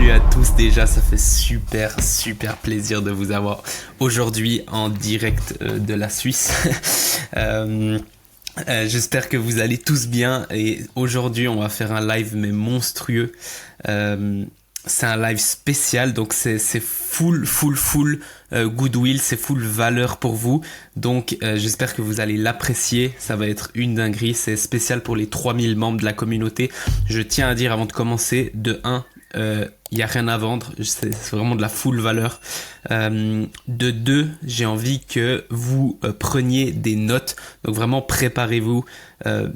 Salut à tous, déjà ça fait super plaisir de vous avoir aujourd'hui en direct de la Suisse. J'espère que vous allez tous bien et aujourd'hui on va faire un live mais monstrueux. C'est un live spécial, donc c'est full goodwill, c'est full valeur pour vous. Donc j'espère que vous allez l'apprécier, ça va être une dinguerie, c'est spécial pour les 3000 membres de la communauté. Je tiens à dire avant de commencer, de 1, il n'y a rien à vendre, c'est vraiment de la full valeur. De 2, j'ai envie que vous preniez des notes, donc vraiment préparez-vous,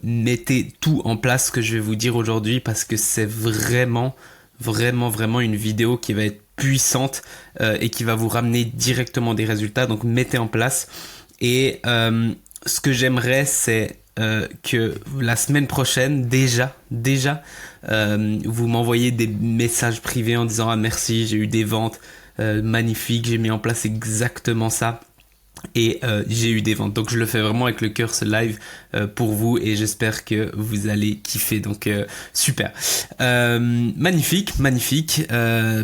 mettez tout en place ce que je vais vous dire aujourd'hui parce que c'est vraiment une vidéo qui va être puissante et qui va vous ramener directement des résultats, donc mettez en place. Et ce que j'aimerais c'est que la semaine prochaine déjà vous m'envoyez des messages privés en disant ah merci, j'ai eu des ventes magnifiques, j'ai mis en place exactement ça et j'ai eu des ventes. Donc je le fais vraiment avec le cœur ce live pour vous et j'espère que vous allez kiffer. Donc super, magnifique,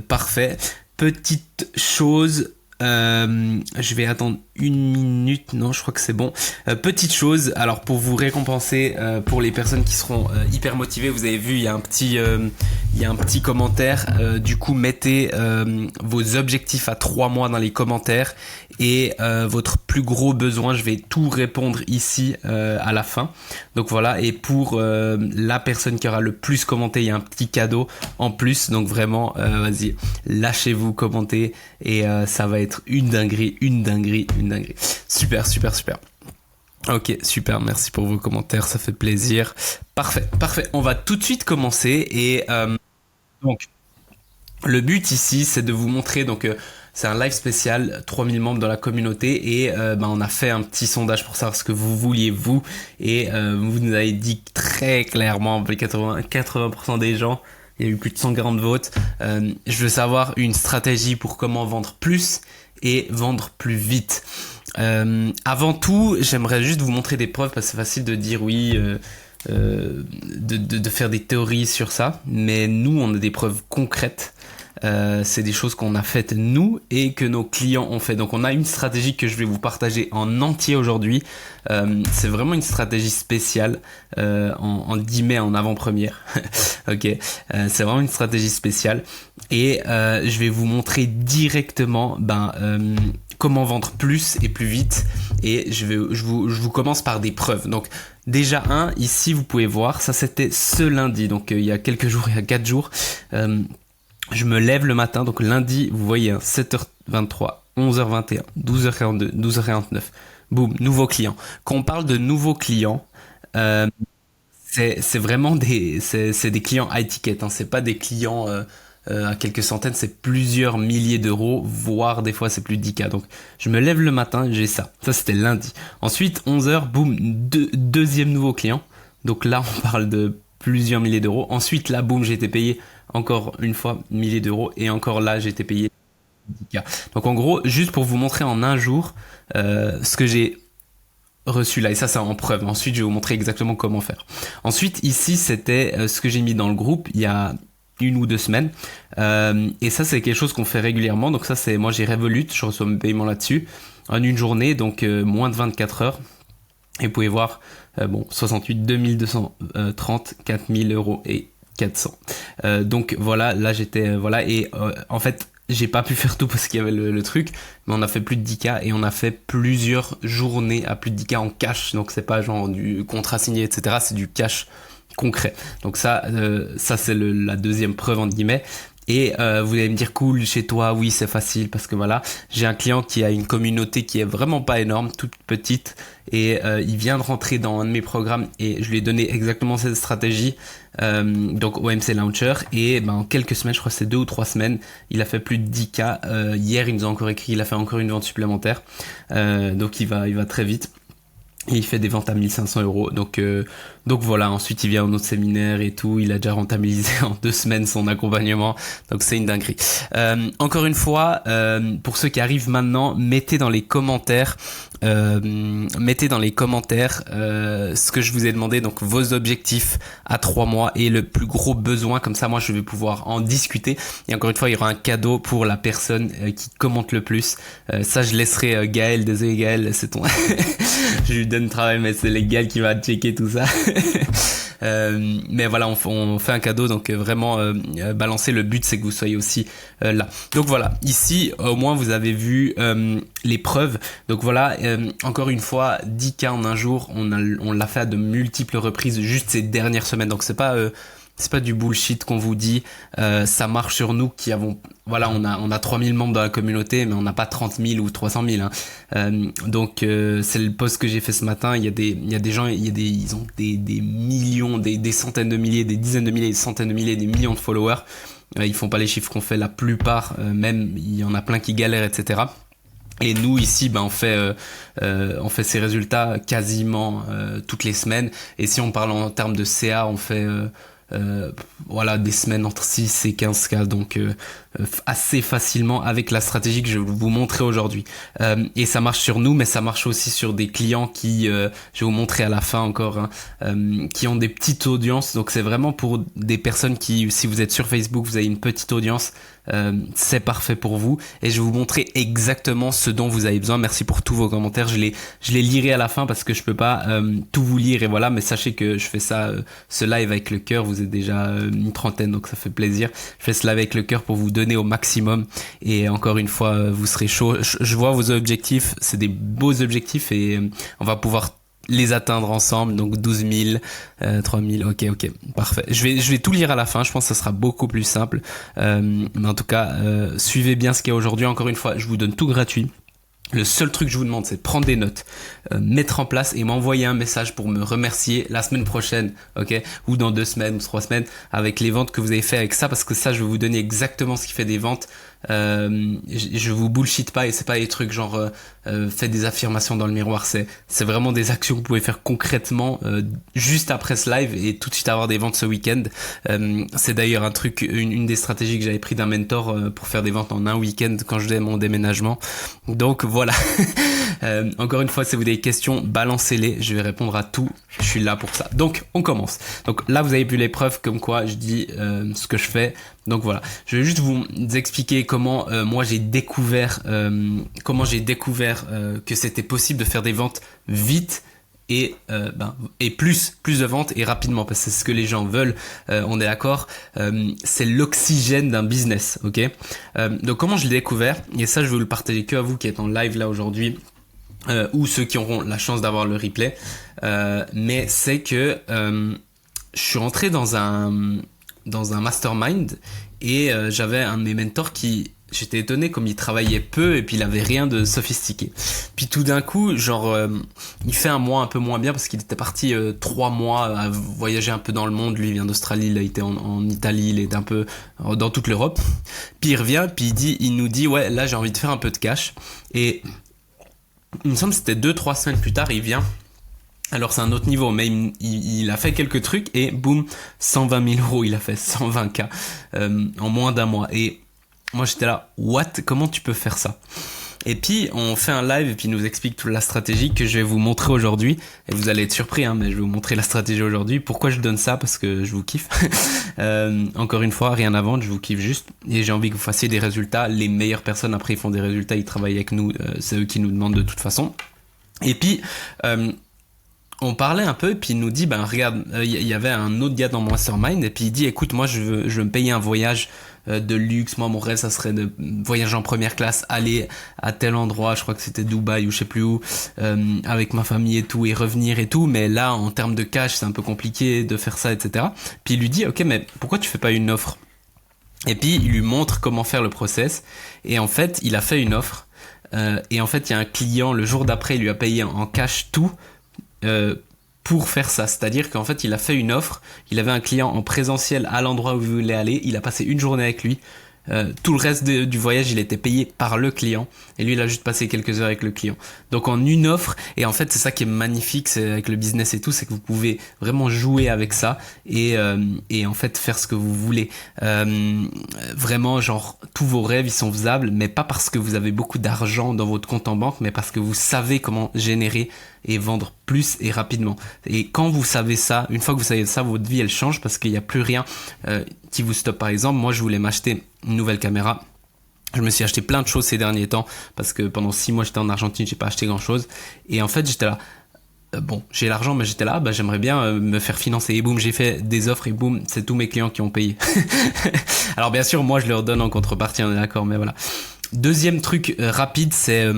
parfait. Petite chose, je vais attendre 1 minute, non je crois que c'est bon. Petite chose, alors pour vous récompenser, pour les personnes qui seront hyper motivées, vous avez vu il y a un petit commentaire, du coup mettez vos objectifs à 3 mois dans les commentaires et votre plus gros besoin, je vais tout répondre ici à la fin. Donc voilà, et pour la personne qui aura le plus commenté, il y a un petit cadeau en plus, donc vraiment vas-y, lâchez-vous, commentez et ça va être une dinguerie. Super. Ok, super, merci pour vos commentaires, ça fait plaisir. Parfait. On va tout de suite commencer et donc le but ici c'est de vous montrer, donc c'est un live spécial, 3000 membres dans la communauté et on a fait un petit sondage pour savoir ce que vous vouliez vous et vous nous avez dit très clairement, 80% des gens, il y a eu plus de 140 votes. Je veux savoir une stratégie pour comment vendre plus et vendre plus vite. Avant tout, j'aimerais juste vous montrer des preuves parce que c'est facile de dire oui, de faire des théories sur ça, mais nous on a des preuves concrètes. C'est des choses qu'on a faites nous et que nos clients ont fait. Donc on a une stratégie que je vais vous partager en entier aujourd'hui. C'est vraiment une stratégie spéciale en 10 mai en avant-première. Ok, c'est vraiment une stratégie spéciale et je vais vous montrer directement comment vendre plus et plus vite et je vous commence par des preuves. Donc déjà ici vous pouvez voir, ça c'était ce lundi, donc il y a quelques jours, il y a 4 jours. Je me lève le matin, donc lundi, vous voyez, 7h23, 11h21, 12h42, 12h49. Boum, nouveau client. Quand on parle de nouveaux clients, c'est vraiment c'est des clients high ticket. C'est pas des clients à quelques centaines, c'est plusieurs milliers d'euros, voire des fois c'est plus de 10K. Donc je me lève le matin, j'ai ça. Ça c'était lundi. Ensuite, 11h, boum, deuxième nouveau client. Donc là, on parle de plusieurs milliers d'euros. Ensuite, là, boum, j'ai été payé encore une fois milliers d'euros et encore là, j'ai été payé 10K. Donc en gros, juste pour vous montrer en un jour ce que j'ai reçu là, et ça c'est en preuve. Ensuite, je vais vous montrer exactement comment faire. Ensuite, ici, c'était ce que j'ai mis dans le groupe il y a 1 ou 2 semaines. Et ça, c'est quelque chose qu'on fait régulièrement. Donc ça, c'est moi, j'ai Revolut, je reçois mes paiements là-dessus en une journée, donc moins de 24 heures. Et vous pouvez voir, 68, 2230, 4000 euros et 400. Donc voilà, là j'étais, voilà, et en fait, j'ai pas pu faire tout parce qu'il y avait le truc, mais on a fait plus de 10K et on a fait plusieurs journées à plus de 10K en cash. Donc c'est pas genre du contrat signé, etc. C'est du cash concret. Donc ça c'est la deuxième preuve entre guillemets. Et vous allez me dire cool chez toi, oui c'est facile parce que voilà, j'ai un client qui a une communauté qui est vraiment pas énorme, toute petite et il vient de rentrer dans un de mes programmes et je lui ai donné exactement cette stratégie, donc OMC Launcher et en quelques semaines, je crois que c'est 2 ou 3 semaines, il a fait plus de 10K. Hier il nous a encore écrit, il a fait encore une vente supplémentaire, donc il va très vite. Et il fait des ventes à 1 500 euros. Donc voilà, ensuite il vient à notre séminaire et tout. Il a déjà rentabilisé en 2 semaines son accompagnement. Donc c'est une dinguerie. Encore une fois, pour ceux qui arrivent maintenant, mettez dans les commentaires ce que je vous ai demandé, donc vos objectifs à 3 mois et le plus gros besoin. Comme ça, moi je vais pouvoir en discuter. Et encore une fois, il y aura un cadeau pour la personne qui commente le plus. Ça, je laisserai Gaël. Désolé Gaël, c'est ton... je lui donne travail, mais c'est les gars qui va checker tout ça. Mais voilà, on fait un cadeau, donc vraiment balancer. Le but, c'est que vous soyez aussi là. Donc voilà, ici au moins vous avez vu les preuves. Donc voilà, encore une fois, 10K en un jour, on l'a fait à de multiples reprises juste ces dernières semaines. Donc c'est pas du bullshit qu'on vous dit. Ça marche sur nous qui avons, voilà, on a 3000 membres dans la communauté, mais on n'a pas 30 000 ou 300 000. Donc c'est le post que j'ai fait ce matin. Il y a des gens, ils ont des millions, des centaines de milliers, des dizaines de milliers, des centaines de milliers, des millions de followers. Ils font pas les chiffres qu'on fait la plupart. Même il y en a plein qui galèrent, etc. Et nous ici, on fait ces résultats quasiment toutes les semaines. Et si on parle en termes de CA, on fait voilà, des semaines entre 6 et 15 cas, donc assez facilement avec la stratégie que je vais vous montrer aujourd'hui. Et ça marche sur nous, mais ça marche aussi sur des clients qui, je vais vous montrer à la fin encore, qui ont des petites audiences. Donc c'est vraiment pour des personnes qui, si vous êtes sur Facebook, vous avez une petite audience, c'est parfait pour vous. Et je vais vous montrer exactement ce dont vous avez besoin. Merci pour tous vos commentaires. Je les lirai à la fin parce que je peux pas tout vous lire, et voilà. Mais sachez que je fais ça, ce live avec le cœur. Vous êtes déjà une trentaine, donc ça fait plaisir. Je fais ce live avec le cœur pour vous donner au maximum. Et encore une fois, vous serez chaud. Je vois vos objectifs, c'est des beaux objectifs, et on va pouvoir les atteindre ensemble. Donc 12 000, 3 000, ok, parfait. Je vais tout lire à la fin, je pense que ça sera beaucoup plus simple. Mais en tout cas, suivez bien ce qu'il y a aujourd'hui. Encore une fois, je vous donne tout gratuit. Le seul truc que je vous demande, c'est de prendre des notes, mettre en place et m'envoyer un message pour me remercier la semaine prochaine, ok, ou dans 2 semaines ou 3 semaines, avec les ventes que vous avez fait avec ça, parce que ça, je vais vous donner exactement ce qui fait des ventes. Je vous bullshit pas, et c'est pas des trucs genre faites des affirmations dans le miroir. C'est vraiment des actions que vous pouvez faire concrètement juste après ce live et tout de suite avoir des ventes ce week-end. C'est d'ailleurs un truc, une des stratégies que j'avais pris d'un mentor pour faire des ventes en un week-end quand je faisais mon déménagement. Donc voilà. Encore une fois, si vous avez des questions, balancez-les, je vais répondre à tout, je suis là pour ça. Donc on commence. Donc là, vous avez vu les preuves comme quoi je dis ce que je fais. Donc voilà, je vais juste vous expliquer comment moi j'ai découvert que c'était possible de faire des ventes vite et plus de ventes et rapidement, parce que c'est ce que les gens veulent. On est d'accord, c'est l'oxygène d'un business, ok. Donc comment je l'ai découvert, et ça je veux le partager que à vous qui êtes en live là aujourd'hui, ou ceux qui auront la chance d'avoir le replay, mais c'est que je suis rentré dans un mastermind, et j'avais un de mes mentors qui, j'étais étonné comme il travaillait peu et puis il avait rien de sophistiqué. Puis tout d'un coup, genre, il fait un mois un peu moins bien parce qu'il était parti 3 mois à voyager un peu dans le monde. Lui, il vient d'Australie, il a été en Italie, il est un peu dans toute l'Europe. Puis il revient, puis il nous dit, ouais, là j'ai envie de faire un peu de cash. Et il me semble que c'était 2-3 semaines plus tard, il vient. Alors c'est un autre niveau, mais il a fait quelques trucs et boum, 120 000 euros, il a fait 120K en moins d'un mois. Et moi j'étais là, what? Comment tu peux faire ça? Et puis on fait un live et puis il nous explique toute la stratégie que je vais vous montrer aujourd'hui. Et vous allez être surpris, hein, mais je vais vous montrer la stratégie aujourd'hui. Pourquoi je donne ça? Parce que je vous kiffe. Encore une fois, rien à vendre, je vous kiffe juste. Et j'ai envie que vous fassiez des résultats. Les meilleures personnes après ils font des résultats, ils travaillent avec nous. C'est eux qui nous demandent de toute façon. Et puis... on parlait un peu et puis il nous dit, regarde, il y avait un autre gars dans mon mastermind et puis il dit, écoute, moi je veux me payer un voyage de luxe. Moi mon rêve ça serait de voyager en première classe, aller à tel endroit, je crois que c'était Dubaï ou je sais plus où, avec ma famille et tout, et revenir et tout. Mais là en termes de cash c'est un peu compliqué de faire ça, etc. Puis il lui dit, ok, mais pourquoi tu fais pas une offre? Et puis il lui montre comment faire le process, et en fait il a fait une offre, et en fait il y a un client le jour d'après, il lui a payé en cash tout pour faire ça. C'est-à-dire qu'en fait il a fait une offre, il avait un client en présentiel à l'endroit où il voulait aller, il a passé une journée avec lui, Tout le reste du voyage, il était payé par le client. Et lui, il a juste passé quelques heures avec le client. Donc en une offre, et en fait, c'est ça qui est magnifique, c'est avec le business et tout, c'est que vous pouvez vraiment jouer avec ça et en fait faire ce que vous voulez. Vraiment, genre, tous vos rêves, ils sont faisables, mais pas parce que vous avez beaucoup d'argent dans votre compte en banque, mais parce que vous savez comment générer et vendre plus et rapidement. Et quand vous savez ça, une fois que vous savez ça, votre vie, elle change parce qu'il n'y a plus rien qui vous stoppe. Par exemple, moi, je voulais m'acheter une nouvelle caméra. Je me suis acheté plein de choses ces derniers temps parce que pendant 6 mois, j'étais en Argentine, j'ai pas acheté grand chose. Et en fait, j'étais là. Bon, j'ai l'argent, mais j'étais là, j'aimerais bien me faire financer. Et boum, j'ai fait des offres et boum, c'est tous mes clients qui ont payé. Alors bien sûr, moi, je leur donne en contrepartie, on est d'accord, mais voilà. Deuxième truc rapide, c'est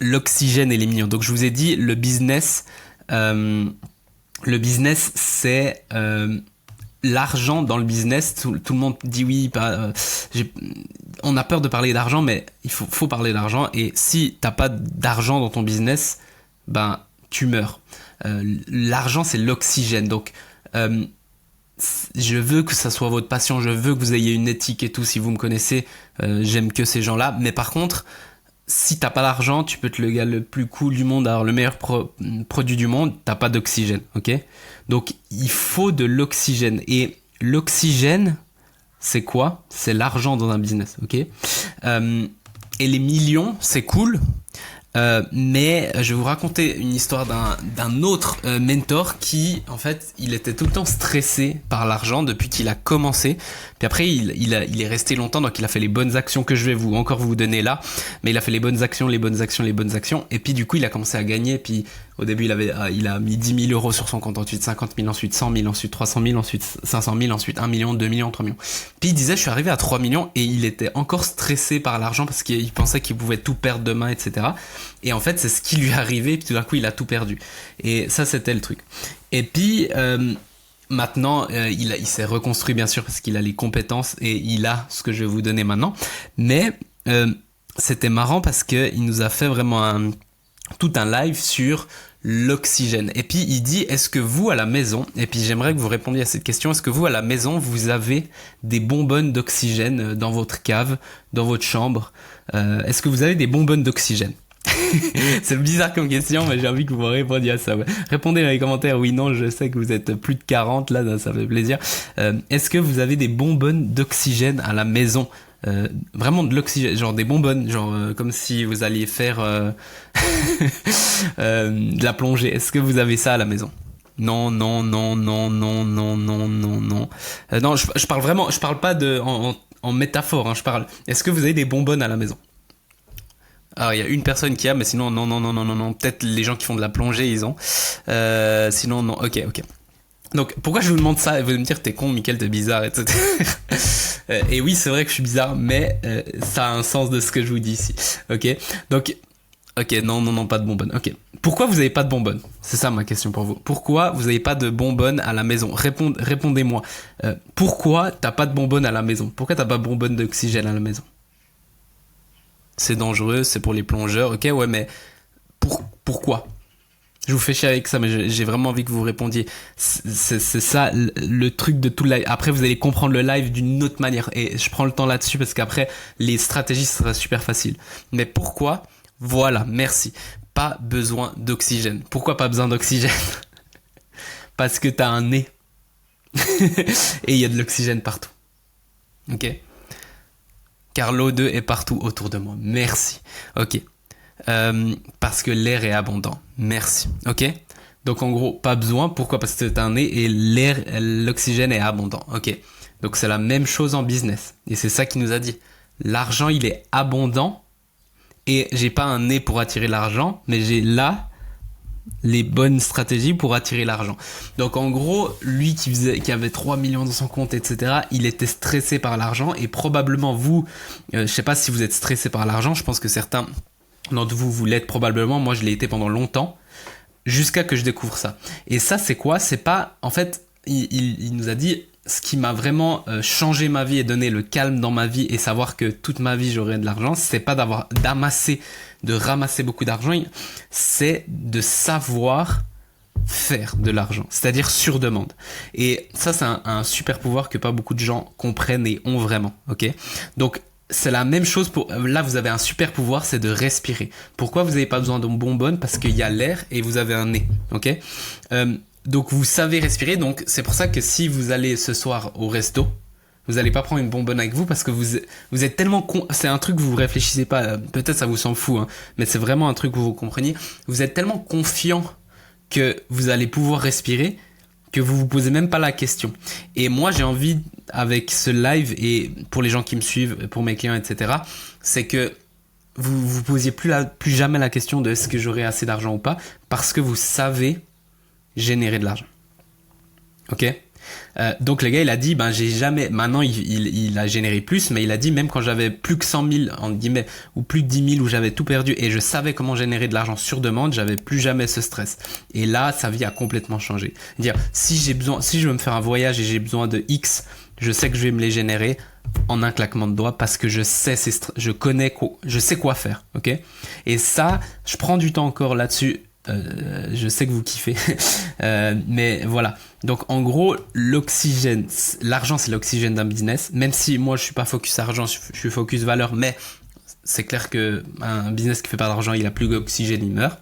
l'oxygène et les millions. Donc je vous ai dit, le business, c'est l'argent dans le business. Tout le monde dit oui, on a peur de parler d'argent, mais il faut parler d'argent. Et si t'as pas d'argent dans ton business, ben tu meurs. L'argent, c'est l'oxygène. Donc je veux que ça soit votre passion, je veux que vous ayez une éthique et tout. Si vous me connaissez, j'aime que ces gens-là. Mais par contre, si t'as pas d'argent, tu peux être le gars le plus cool du monde, avoir le meilleur produit du monde, t'as pas d'oxygène, ok? Donc il faut de l'oxygène. Et l'oxygène, c'est quoi? C'est l'argent dans un business, ok? Et les millions, c'est cool. Mais je vais vous raconter une histoire d'un autre mentor qui, en fait, il était tout le temps stressé par l'argent depuis qu'il a commencé. Puis après, il est resté longtemps, donc il a fait les bonnes actions que je vais encore vous donner là. Mais il a fait les bonnes actions. Et puis du coup, il a commencé à gagner. Puis au début, il a mis 10 000 euros sur son compte, ensuite 50 000, ensuite 100 000, ensuite 300 000, ensuite 500 000, ensuite 1 million, 2 millions, 3 millions. Puis il disait, je suis arrivé à 3 millions et il était encore stressé par l'argent parce qu'il pensait qu'il pouvait tout perdre demain, etc. Et en fait, c'est ce qui lui est arrivé, puis tout d'un coup, il a tout perdu. Et ça, c'était le truc. Et puis, maintenant, il s'est reconstruit, bien sûr, parce qu'il a les compétences et il a ce que je vais vous donner maintenant. Mais c'était marrant parce qu'il nous a fait vraiment tout un live sur l'oxygène. Et puis, il dit, est-ce que vous, à la maison, et puis j'aimerais que vous répondiez à cette question, est-ce que vous, à la maison, vous avez des bonbonnes d'oxygène dans votre cave, dans votre chambre? Est-ce que vous avez des bonbonnes d'oxygène? C'est bizarre comme question, mais j'ai envie que vous me répondiez à ça. Ouais. Répondez dans les commentaires, oui, non, je sais que vous êtes plus de 40, là, ça fait plaisir. Est-ce que vous avez des bonbonnes d'oxygène à la maison? Vraiment de l'oxygène, genre des bonbonnes, genre comme si vous alliez faire de la plongée. Est-ce que vous avez ça à la maison? Non. Non, je parle vraiment, je parle pas en métaphore, hein, je parle. Est-ce que vous avez des bonbonnes à la maison? Alors, il y a une personne qui a, mais sinon, non. Peut-être les gens qui font de la plongée, ils ont. Sinon, non. Ok. Donc, pourquoi je vous demande ça? Vous allez me dire, t'es con, Mickaël, t'es bizarre, etc. Et oui, c'est vrai que je suis bizarre, mais ça a un sens de ce que je vous dis ici. Ok? Donc, ok, non, pas de bonbonnes. Ok. Pourquoi vous avez pas de bonbonnes? C'est ça ma question pour vous. Pourquoi vous avez pas de bonbonnes à la maison? Répondez-moi. Pourquoi t'as pas de bonbonnes à la maison? Pourquoi t'as pas de bonbonnes d'oxygène à la maison? C'est dangereux, c'est pour les plongeurs, ok, ouais, mais pourquoi? Je vous fais chier avec ça, mais j'ai vraiment envie que vous répondiez. C'est ça le truc de tout le live. Après, vous allez comprendre le live d'une autre manière. Et je prends le temps là-dessus parce qu'après, les stratégies, ce sera super facile. Mais pourquoi? Voilà, merci. Pas besoin d'oxygène. Pourquoi pas besoin d'oxygène? Parce que t'as un nez. Et il y a de l'oxygène partout. Ok? Car l'O2 est partout autour de moi. Merci. Ok. Parce que l'air est abondant. Merci. Ok. Donc en gros, pas besoin. Pourquoi? Parce que t'as un nez et l'oxygène est abondant. Ok. Donc c'est la même chose en business. Et c'est ça qu'il nous a dit. L'argent, il est abondant. Et j'ai pas un nez pour attirer l'argent, mais j'ai là les bonnes stratégies pour attirer l'argent. Donc en gros, lui qui avait 3 millions dans son compte, etc., il était stressé par l'argent et probablement vous, je sais pas si vous êtes stressé par l'argent, je pense que certains d'entre vous l'êtes probablement, moi je l'ai été pendant longtemps, jusqu'à que je découvre ça. Et ça c'est quoi? C'est pas, en fait, il nous a dit, ce qui m'a vraiment changé ma vie et donné le calme dans ma vie et savoir que toute ma vie j'aurais de l'argent, c'est pas de ramasser beaucoup d'argent, c'est de savoir faire de l'argent, c'est-à-dire sur demande. Et ça, c'est un super pouvoir que pas beaucoup de gens comprennent et ont vraiment, ok? Donc, c'est la même chose pour... Là, vous avez un super pouvoir, c'est de respirer. Pourquoi vous n'avez pas besoin de bonbonne? Parce qu'il y a l'air et vous avez un nez, ok? Donc, vous savez respirer. Donc, c'est pour ça que si vous allez ce soir au resto, vous n'allez pas prendre une bonbonne avec vous parce que vous êtes tellement... C'est un truc que vous réfléchissez pas. Peut-être ça vous s'en fout, hein, mais c'est vraiment un truc que vous compreniez. Vous êtes tellement confiant que vous allez pouvoir respirer que vous vous posez même pas la question. Et moi, j'ai envie, avec ce live, et pour les gens qui me suivent, pour mes clients, etc., c'est que vous vous posiez plus jamais la question de est-ce que j'aurai assez d'argent ou pas, parce que vous savez générer de l'argent. Ok? Donc le gars il a dit j'ai jamais, maintenant il a généré plus, mais il a dit même quand j'avais plus que 100 000 en guillemets ou plus de 10 000 où j'avais tout perdu et je savais comment générer de l'argent sur demande, j'avais plus jamais ce stress. Et là sa vie a complètement changé. Dire si je veux me faire un voyage et j'ai besoin de X, je sais que je vais me les générer en un claquement de doigts parce que je sais quoi faire, ok? Et ça, je prends du temps encore là-dessus. Je sais que vous kiffez, mais voilà. Donc en gros, l'argent c'est l'oxygène d'un business. Même si moi je suis pas focus argent, je suis focus valeur, mais c'est clair que un business qui fait pas d'argent, il a plus d'oxygène, il meurt.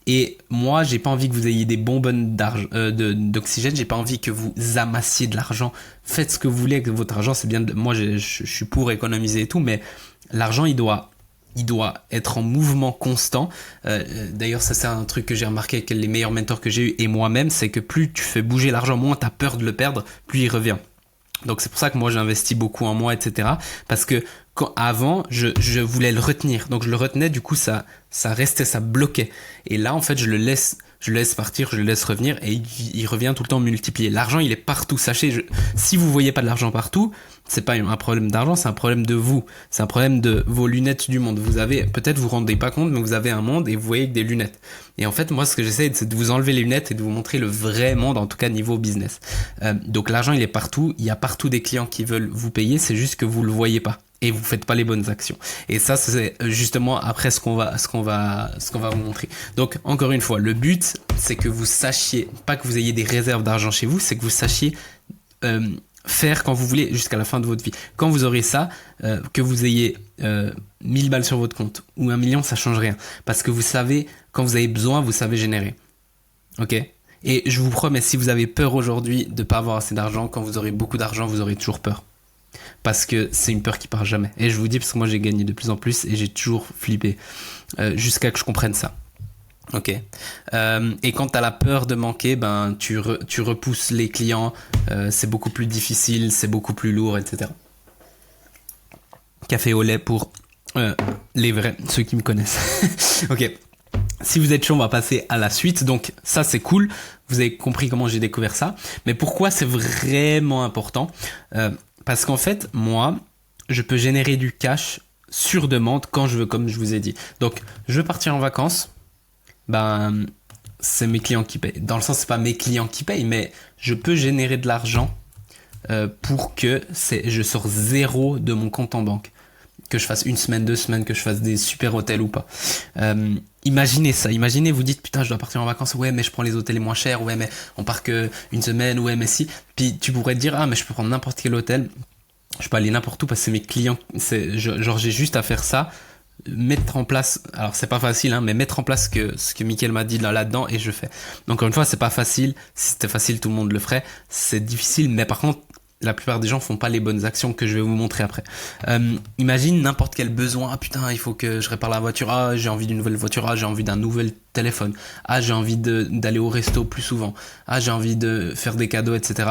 Et moi, j'ai pas envie que vous ayez des bonbonnes d'oxygène. J'ai pas envie que vous amassiez de l'argent. Faites ce que vous voulez avec votre argent. C'est bien. Moi, je suis pour économiser et tout, mais l'argent, il doit être en mouvement constant. D'ailleurs, ça c'est un truc que j'ai remarqué avec les meilleurs mentors que j'ai eu et moi-même, c'est que plus tu fais bouger l'argent, moins tu as peur de le perdre, plus il revient. Donc c'est pour ça que moi j'investis beaucoup en moi, etc. Parce que avant, je voulais le retenir. Donc je le retenais, du coup ça restait, ça bloquait. Et là en fait je le laisse partir, je le laisse revenir et il revient tout le temps multiplié. L'argent il est partout, sachez, si vous voyez pas de l'argent partout, c'est pas un problème d'argent, c'est un problème de vous. C'est un problème de vos lunettes du monde. Vous avez, peut-être vous vous rendez pas compte, mais vous avez un monde et vous voyez que des lunettes. Et en fait, moi, ce que j'essaie, c'est de vous enlever les lunettes et de vous montrer le vrai monde, en tout cas niveau business. Donc l'argent, il est partout. Il y a partout des clients qui veulent vous payer. C'est juste que vous le voyez pas. Et vous faites pas les bonnes actions. Et ça, c'est justement après ce qu'on va vous montrer. Donc, encore une fois, le but, c'est que vous sachiez, pas que vous ayez des réserves d'argent chez vous, c'est que vous sachiez, faire quand vous voulez jusqu'à la fin de votre vie. Quand vous aurez ça, que vous ayez 1000 balles sur votre compte ou 1 million, ça change rien. Parce que vous savez, quand vous avez besoin, vous savez générer. Ok? Et je vous promets, si vous avez peur aujourd'hui de pas avoir assez d'argent, quand vous aurez beaucoup d'argent, vous aurez toujours peur. Parce que c'est une peur qui part jamais. Et je vous dis, parce que moi j'ai gagné de plus en plus et j'ai toujours flippé jusqu'à que je comprenne ça. Ok. Et quand tu as la peur de manquer, tu repousses les clients, c'est beaucoup plus difficile, c'est beaucoup plus lourd, etc. Café au lait pour les vrais, ceux qui me connaissent. Ok. Si vous êtes chaud, on va passer à la suite. Donc ça c'est cool, vous avez compris comment j'ai découvert ça. Mais pourquoi c'est vraiment important? Parce qu'en fait, moi, je peux générer du cash sur demande quand je veux, comme je vous ai dit. Donc, je veux partir en vacances, c'est mes clients qui payent. Dans le sens, c'est pas mes clients qui payent, mais je peux générer de l'argent pour que je sors zéro de mon compte en banque. Que je fasse 1 semaine, 2 semaines, que je fasse des super hôtels ou pas. Imaginez ça, vous dites putain je dois partir en vacances, ouais mais je prends les hôtels les moins chers, ouais mais on part que 1 semaine, ouais mais si. Puis tu pourrais te dire ah mais je peux prendre n'importe quel hôtel, je peux aller n'importe où parce que c'est mes clients, genre j'ai juste à faire ça, mettre en place, alors c'est pas facile mais mettre en place ce que Mickaël m'a dit là-dedans et je fais. Donc encore une fois c'est pas facile, si c'était facile tout le monde le ferait, c'est difficile mais par contre la plupart des gens font pas les bonnes actions que je vais vous montrer après. Imagine n'importe quel besoin. Ah putain, il faut que je répare la voiture. Ah, j'ai envie d'une nouvelle voiture. Ah, j'ai envie d'un nouvel téléphone. Ah, j'ai envie d'aller au resto plus souvent. Ah, j'ai envie de faire des cadeaux, etc.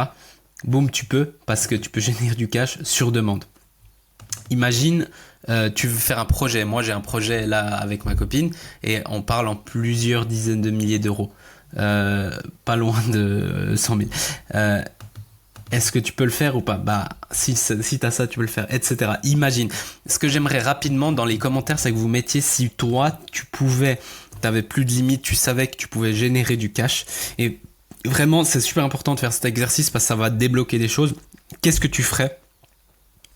Boum, tu peux, parce que tu peux générer du cash sur demande. Imagine, tu veux faire un projet. Moi, j'ai un projet là avec ma copine et on parle en plusieurs dizaines de milliers d'euros. Pas loin de 100 000. Est-ce que tu peux le faire ou pas? Si t'as ça, tu peux le faire, etc. Imagine. Ce que j'aimerais rapidement dans les commentaires, c'est que vous mettiez si toi, t'avais plus de limites, tu savais que tu pouvais générer du cash. Et vraiment, c'est super important de faire cet exercice parce que ça va débloquer des choses. Qu'est-ce que tu ferais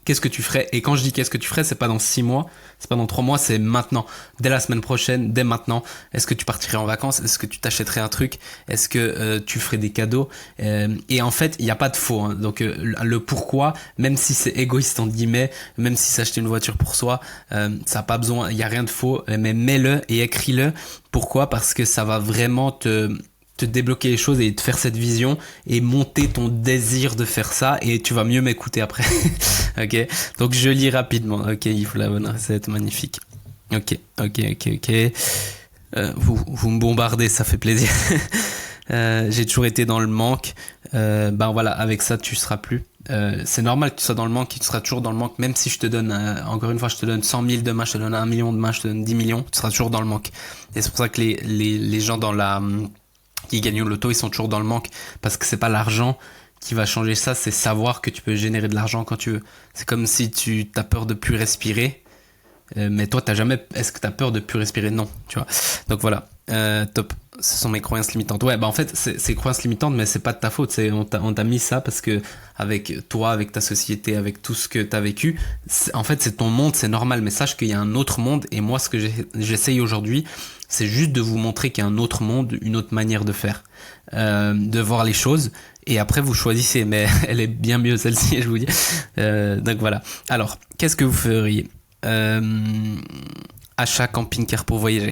qu'est-ce que tu ferais? Et quand je dis qu'est-ce que tu ferais, c'est pas dans 6 mois, c'est pas dans 3 mois, c'est maintenant. Dès la semaine prochaine, dès maintenant. Est-ce que tu partirais en vacances? Est-ce que tu t'achèterais un truc? Est-ce que tu ferais des cadeaux? Et en fait, il n'y a pas de faux. Hein. Donc le pourquoi, même si c'est égoïste entre guillemets, même si c'est acheter une voiture pour soi, ça n'a pas besoin, il n'y a rien de faux. Mais mets-le et écris-le. Pourquoi? Parce que ça va vraiment te débloquer les choses et te faire cette vision et monter ton désir de faire ça et tu vas mieux m'écouter après. Ok, donc je lis rapidement. Ok, il faut la bonne recette, magnifique. Ok. Vous me bombardez, ça fait plaisir. J'ai toujours été dans le manque. Ben voilà, avec ça tu seras plus. C'est normal que tu sois dans le manque et tu seras toujours dans le manque, même si je te donne, encore une fois, je te donne 100 000 demain, je te donne 1 million demain, je te donne 10 millions, tu seras toujours dans le manque. Et c'est pour ça que les gens qui gagnent au loto, ils sont toujours dans le manque, parce que c'est pas l'argent qui va changer ça, c'est savoir que tu peux générer de l'argent quand tu veux. C'est comme si tu as peur de plus respirer, mais toi est-ce que t'as peur de plus respirer? Non, tu vois. Donc voilà, top. Ce sont mes croyances limitantes. Ouais, bah en fait, c'est croyances limitantes, mais c'est pas de ta faute. On t'a mis ça parce que avec toi, avec ta société, avec tout ce que t'as vécu, en fait, c'est ton monde, c'est normal. Mais sache qu'il y a un autre monde. Et moi, ce que j'essaye aujourd'hui, c'est juste de vous montrer qu'il y a un autre monde, une autre manière de faire, de voir les choses. Et après, vous choisissez. Mais elle est bien mieux celle-ci, je vous dis. Donc voilà. Alors, qu'est-ce que vous feriez? Achat camping-car pour voyager.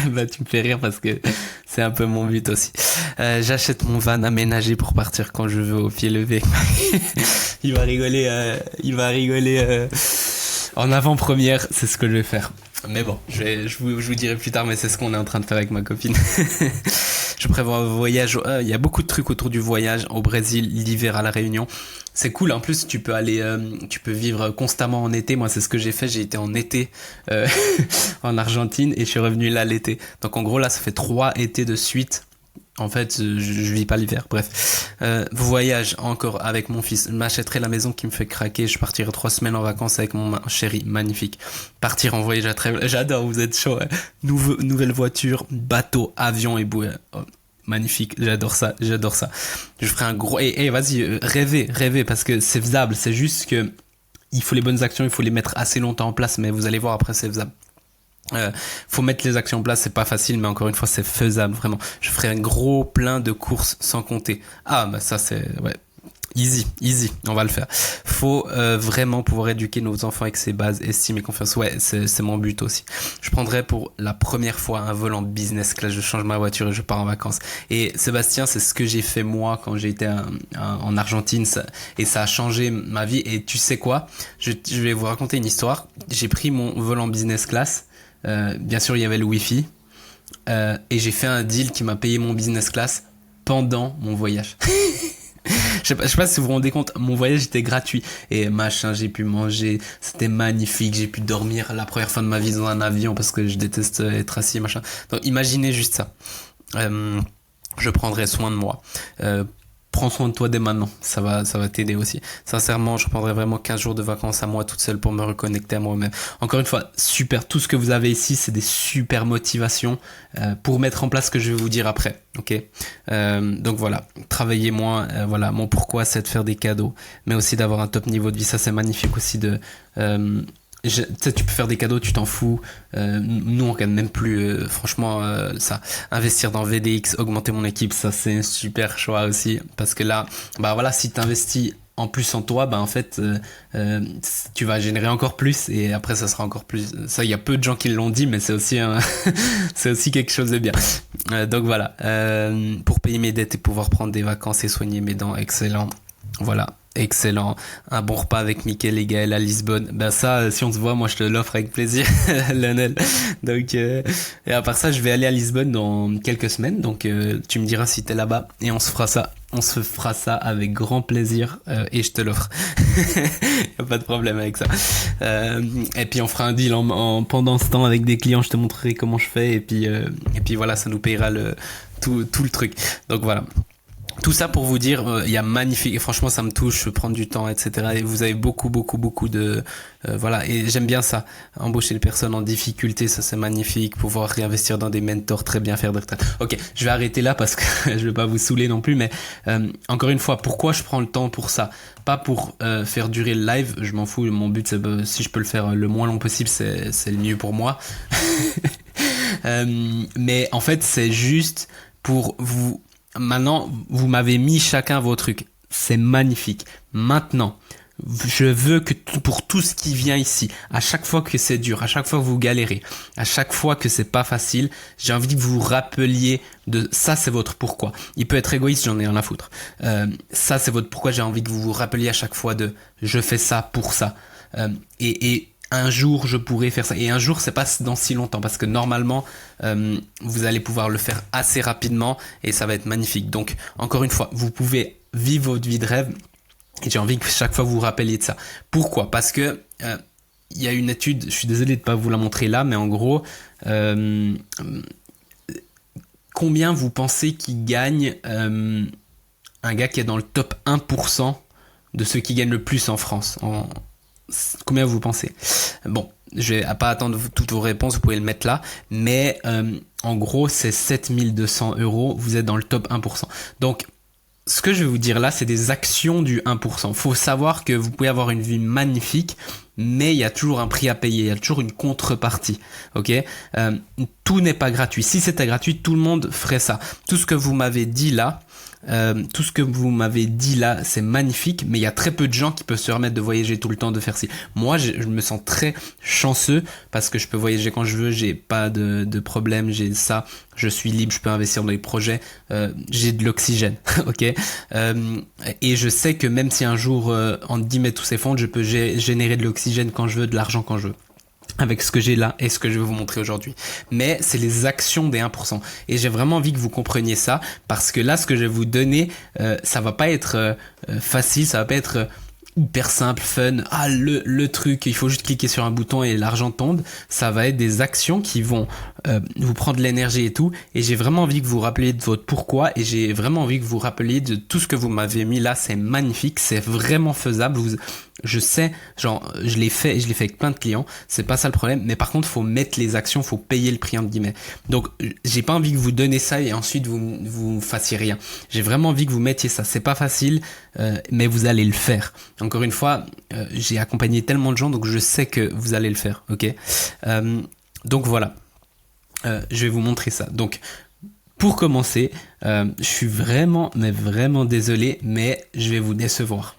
Bah tu me fais rire parce que c'est un peu mon but aussi. J'achète mon van aménagé pour partir quand je veux au pied levé. Il va rigoler en avant-première, c'est ce que je vais faire. Mais bon, je vous dirai plus tard, mais c'est ce qu'on est en train de faire avec ma copine. Je prévois un voyage, il y a beaucoup de trucs autour du voyage, au Brésil, l'hiver à La Réunion. C'est cool, en plus tu peux vivre constamment en été. Moi c'est ce que j'ai fait, j'ai été en été en Argentine et je suis revenu là l'été. Donc en gros là ça fait 3 étés de suite. En fait, je vis pas l'hiver, bref. Voyage encore avec mon fils. Je m'achèterai la maison qui me fait craquer. Je partirai 3 semaines en vacances avec mon chéri, magnifique. Partir en voyage à Trèves, j'adore, vous êtes chaud. Hein. Nouvelle voiture, bateau, avion et bouée. Oh, magnifique, j'adore ça. Je ferai un gros... vas-y, rêvez, parce que c'est faisable. C'est juste que il faut les bonnes actions, il faut les mettre assez longtemps en place, mais vous allez voir après, c'est faisable. Faut mettre les actions en place, c'est pas facile, mais encore une fois c'est faisable, vraiment. Je ferai un gros plein de courses sans compter. Ah bah ça c'est ouais, easy, on va le faire. Faut vraiment pouvoir éduquer nos enfants avec ses bases, estime et confiance. Ouais, c'est mon but aussi. Je prendrai pour la première fois un vol en business class, je change ma voiture et je pars en vacances. Et Sébastien, c'est ce que j'ai fait moi quand j'ai été en Argentine, et ça a changé ma vie. Et tu sais quoi, je vais vous raconter une histoire. J'ai pris mon vol en business class. Bien sûr il y avait le wifi et j'ai fait un deal qui m'a payé mon business class pendant mon voyage. Je sais pas si vous vous rendez compte, mon voyage était gratuit et machin, j'ai pu manger, c'était magnifique, j'ai pu dormir la première fois de ma vie dans un avion parce que je déteste être assis machin. Donc imaginez juste ça. Je prendrai soin de moi. Prends soin de toi dès maintenant, ça va t'aider aussi. Sincèrement, je prendrai vraiment 15 jours de vacances à moi toute seule pour me reconnecter à moi-même. Encore une fois, super, tout ce que vous avez ici, c'est des super motivations pour mettre en place ce que je vais vous dire après, ok. Donc voilà, travaillez moins, voilà, mon pourquoi c'est de faire des cadeaux, mais aussi d'avoir un top niveau de vie, ça c'est magnifique aussi de... tu sais, tu peux faire des cadeaux, tu t'en fous. Nous, on regarde même plus. Franchement, ça, investir dans VDX, augmenter mon équipe, ça c'est un super choix aussi. Parce que là, bah voilà, si t'investis en plus en toi, bah en fait, tu vas générer encore plus et après ça sera encore plus. Ça, il y a peu de gens qui l'ont dit, mais c'est aussi c'est aussi quelque chose de bien. Donc voilà, pour payer mes dettes et pouvoir prendre des vacances et soigner mes dents, excellent. Voilà. Excellent, un bon repas avec Mickaël et Gaël à Lisbonne. Ben ça, si on se voit, moi je te l'offre avec plaisir, Lionel. Donc, et à part ça, je vais aller à Lisbonne dans quelques semaines. Donc, tu me diras si t'es là-bas et on se fera ça. On se fera ça avec grand plaisir et je te l'offre. Y a pas de problème avec ça. Et puis on fera un deal pendant ce temps avec des clients. Je te montrerai comment je fais et puis voilà, ça nous payera tout le truc. Donc voilà. Tout ça pour vous dire, il y a magnifique, et franchement ça me touche, je prends du temps, etc. Et vous avez beaucoup de, voilà, et j'aime bien ça, embaucher les personnes en difficulté, ça c'est magnifique, pouvoir réinvestir dans des mentors, très bien faire des retraites. Ok, je vais arrêter là parce que je vais pas vous saouler non plus, mais encore une fois, pourquoi je prends le temps pour ça? Pas pour faire durer le live, je m'en fous, mon but c'est si je peux le faire le moins long possible, c'est le mieux pour moi. Mais en fait c'est juste pour vous. Maintenant, vous m'avez mis chacun vos trucs. C'est magnifique. Maintenant, je veux que pour tout ce qui vient ici, à chaque fois que c'est dur, à chaque fois que vous galérez, à chaque fois que c'est pas facile, j'ai envie que vous vous rappeliez de ça, c'est votre pourquoi. Il peut être égoïste, j'en ai rien à foutre. Ça, c'est votre pourquoi. J'ai envie que vous vous rappeliez à chaque fois de je fais ça pour ça. Et un jour je pourrais faire ça, et un jour c'est pas dans si longtemps parce que normalement vous allez pouvoir le faire assez rapidement et ça va être magnifique. Donc encore une fois, vous pouvez vivre votre vie de rêve et j'ai envie que chaque fois vous vous rappeliez de ça. Pourquoi? Parce que il y a une étude, je suis désolé de pas vous la montrer là, mais en gros combien vous pensez qu'il gagne un gars qui est dans le top 1% de ceux qui gagnent le plus en France combien vous pensez? Bon, je vais pas attendre toutes vos réponses, vous pouvez le mettre là, mais en gros c'est 7200 €, vous êtes dans le top 1%. Donc ce que je vais vous dire là, c'est des actions du 1%. Faut savoir que vous pouvez avoir une vie magnifique, mais il y a toujours un prix à payer, il y a toujours une contrepartie, ok? Tout n'est pas gratuit. Si c'était gratuit, tout le monde ferait ça. Tout ce que vous m'avez dit là, c'est magnifique, mais il y a très peu de gens qui peuvent se permettre de voyager tout le temps, de faire ci. Moi, je me sens très chanceux parce que je peux voyager quand je veux, j'ai pas de problème, j'ai ça, je suis libre, je peux investir dans les projets, j'ai de l'oxygène, ok? Et je sais que même si un jour, entre guillemets, tout s'effondre, je peux générer de l'oxygène quand je veux, de l'argent quand je veux, avec ce que j'ai là et ce que je vais vous montrer aujourd'hui. Mais c'est les actions des 1%. Et j'ai vraiment envie que vous compreniez ça, parce que là, ce que je vais vous donner, ça va pas être facile, ça va pas être hyper simple, fun, le truc, il faut juste cliquer sur un bouton et l'argent tombe. Ça va être des actions qui vont vous prendre de l'énergie et tout. Et j'ai vraiment envie que vous vous rappeliez de votre pourquoi, et j'ai vraiment envie que vous vous rappeliez de tout ce que vous m'avez mis là. C'est magnifique, c'est vraiment faisable. Je sais, genre, je l'ai fait avec plein de clients, c'est pas ça le problème, mais par contre, faut mettre les actions, faut payer le prix, entre guillemets. Donc, j'ai pas envie que vous donniez ça et ensuite vous fassiez rien. J'ai vraiment envie que vous mettiez ça. C'est pas facile, mais vous allez le faire. Encore une fois, j'ai accompagné tellement de gens, donc je sais que vous allez le faire, ok? Donc voilà, je vais vous montrer ça. Donc, pour commencer, je suis vraiment désolé, mais je vais vous décevoir.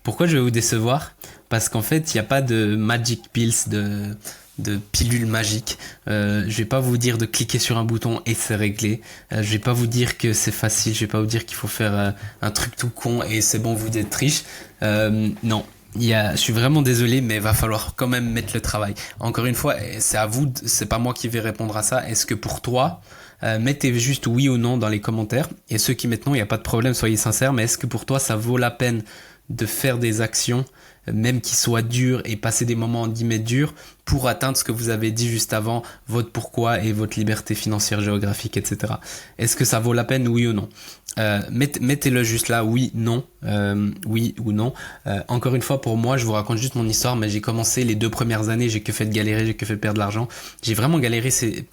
Pourquoi je vais vous décevoir? Parce qu'en fait, il n'y a pas de magic pills, de pilules magiques. Je vais pas vous dire de cliquer sur un bouton et c'est réglé. Je vais pas vous dire que c'est facile. Je vais pas vous dire qu'il faut faire un truc tout con et c'est bon, vous êtes riche. Non. Je suis vraiment désolé, mais il va falloir quand même mettre le travail. Encore une fois, c'est à vous, c'est pas moi qui vais répondre à ça. Est-ce que pour toi, mettez juste oui ou non dans les commentaires. Et ceux qui mettent non, il n'y a pas de problème, soyez sincères. Mais est-ce que pour toi, ça vaut la peine de faire des actions, même qui soient dures, et passer des moments en guillemets durs pour atteindre ce que vous avez dit juste avant, votre pourquoi et votre liberté financière, géographique, etc. Est-ce que ça vaut la peine, oui ou non? Mettez-le juste là, oui, non, oui ou non. Encore une fois, pour moi, je vous raconte juste mon histoire, mais j'ai commencé les 2 premières années, j'ai que fait de galérer, j'ai que fait de perdre de l'argent. J'ai vraiment galéré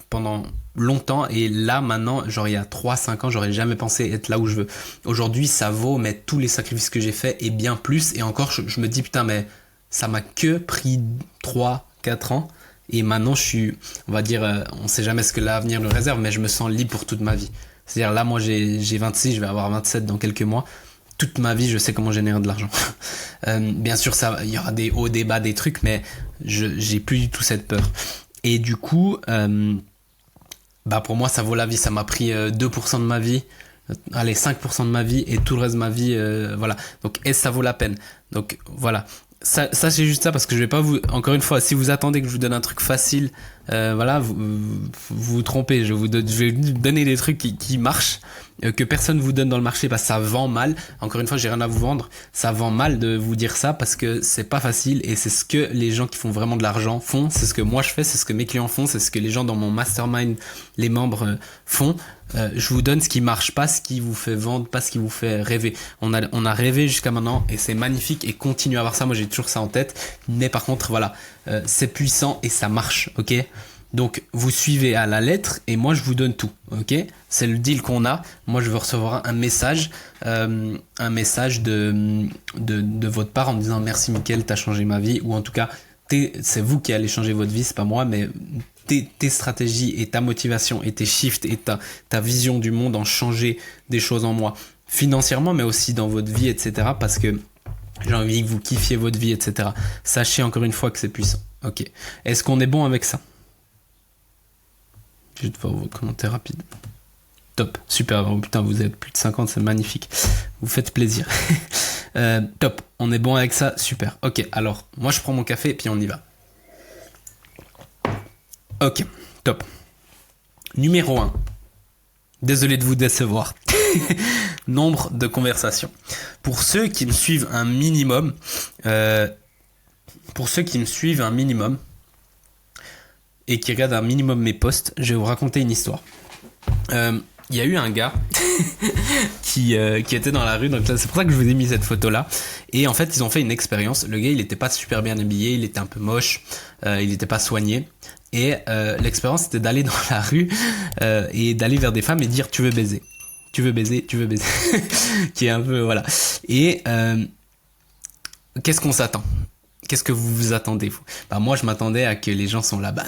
pendant longtemps, et là maintenant, genre il y a 3-5 ans, j'aurais jamais pensé être là où je veux. Aujourd'hui, ça vaut, mais tous les sacrifices que j'ai fait et bien plus, et encore je me dis putain, mais ça m'a que pris 3-4 ans, et maintenant je suis, on va dire, on sait jamais ce que l'avenir nous réserve, mais je me sens libre pour toute ma vie. C'est-à-dire là, moi j'ai 26, je vais avoir 27 dans quelques mois. Toute ma vie, je sais comment générer de l'argent. Bien sûr, il y aura des hauts, des bas, des trucs, mais j'ai plus du tout cette peur. Et du coup, pour moi, ça vaut la vie. Ça m'a pris 2% de ma vie, allez, 5% de ma vie, et tout le reste de ma vie, voilà. Donc, est-ce que ça vaut la peine? Donc, voilà. Ça c'est juste ça, parce que je vais pas encore une fois, si vous attendez que je vous donne un truc facile, Voilà, vous trompez. Je vais vous donner des trucs qui marchent, que personne vous donne dans le marché parce que ça vend mal. Encore une fois, j'ai rien à vous vendre. Ça vend mal de vous dire ça parce que c'est pas facile et c'est ce que les gens qui font vraiment de l'argent font. C'est ce que moi je fais, c'est ce que mes clients font, c'est ce que les gens dans mon mastermind, les membres font. Je vous donne ce qui marche, pas ce qui vous fait vendre, pas ce qui vous fait rêver. On a rêvé jusqu'à maintenant et c'est magnifique et continue à avoir ça. Moi j'ai toujours ça en tête. Mais par contre voilà, c'est puissant et ça marche, ok? Donc vous suivez à la lettre et moi je vous donne tout, ok? C'est le deal qu'on a. Moi je veux recevoir un message de votre part en me disant merci Mickaël, t'as changé ma vie, ou en tout cas c'est vous qui allez changer votre vie, c'est pas moi, mais tes stratégies et ta motivation et tes shifts et ta vision du monde ont changé des choses en moi, financièrement mais aussi dans votre vie, etc. Parce que j'ai envie que vous kiffiez votre vie, etc. Sachez encore une fois que c'est puissant, ok? Est-ce qu'on est bon avec ça? Je vais te voir vos commentaires rapides. Top, super, oh, putain vous êtes plus de 50, c'est magnifique. Vous faites plaisir. Top, on est bon avec ça, super. Ok, alors, moi je prends mon café et puis on y va. Ok, top. Numéro 1. Désolé de vous décevoir. Nombre de conversations. Pour ceux qui me suivent un minimum, et qui regardent un minimum mes posts, je vais vous raconter une histoire. Il y a eu un gars qui était dans la rue, donc c'est pour ça que je vous ai mis cette photo là. Et en fait ils ont fait une expérience. Le gars il était pas super bien habillé, il était un peu moche, il était pas soigné. Et l'expérience c'était d'aller dans la rue et d'aller vers des femmes et dire tu veux baiser, tu veux baiser, tu veux baiser, qui est un peu voilà. Et qu'est-ce qu'on s'attend? Qu'est-ce que vous vous attendez, vous? Bah moi je m'attendais à que les gens sont là-bas,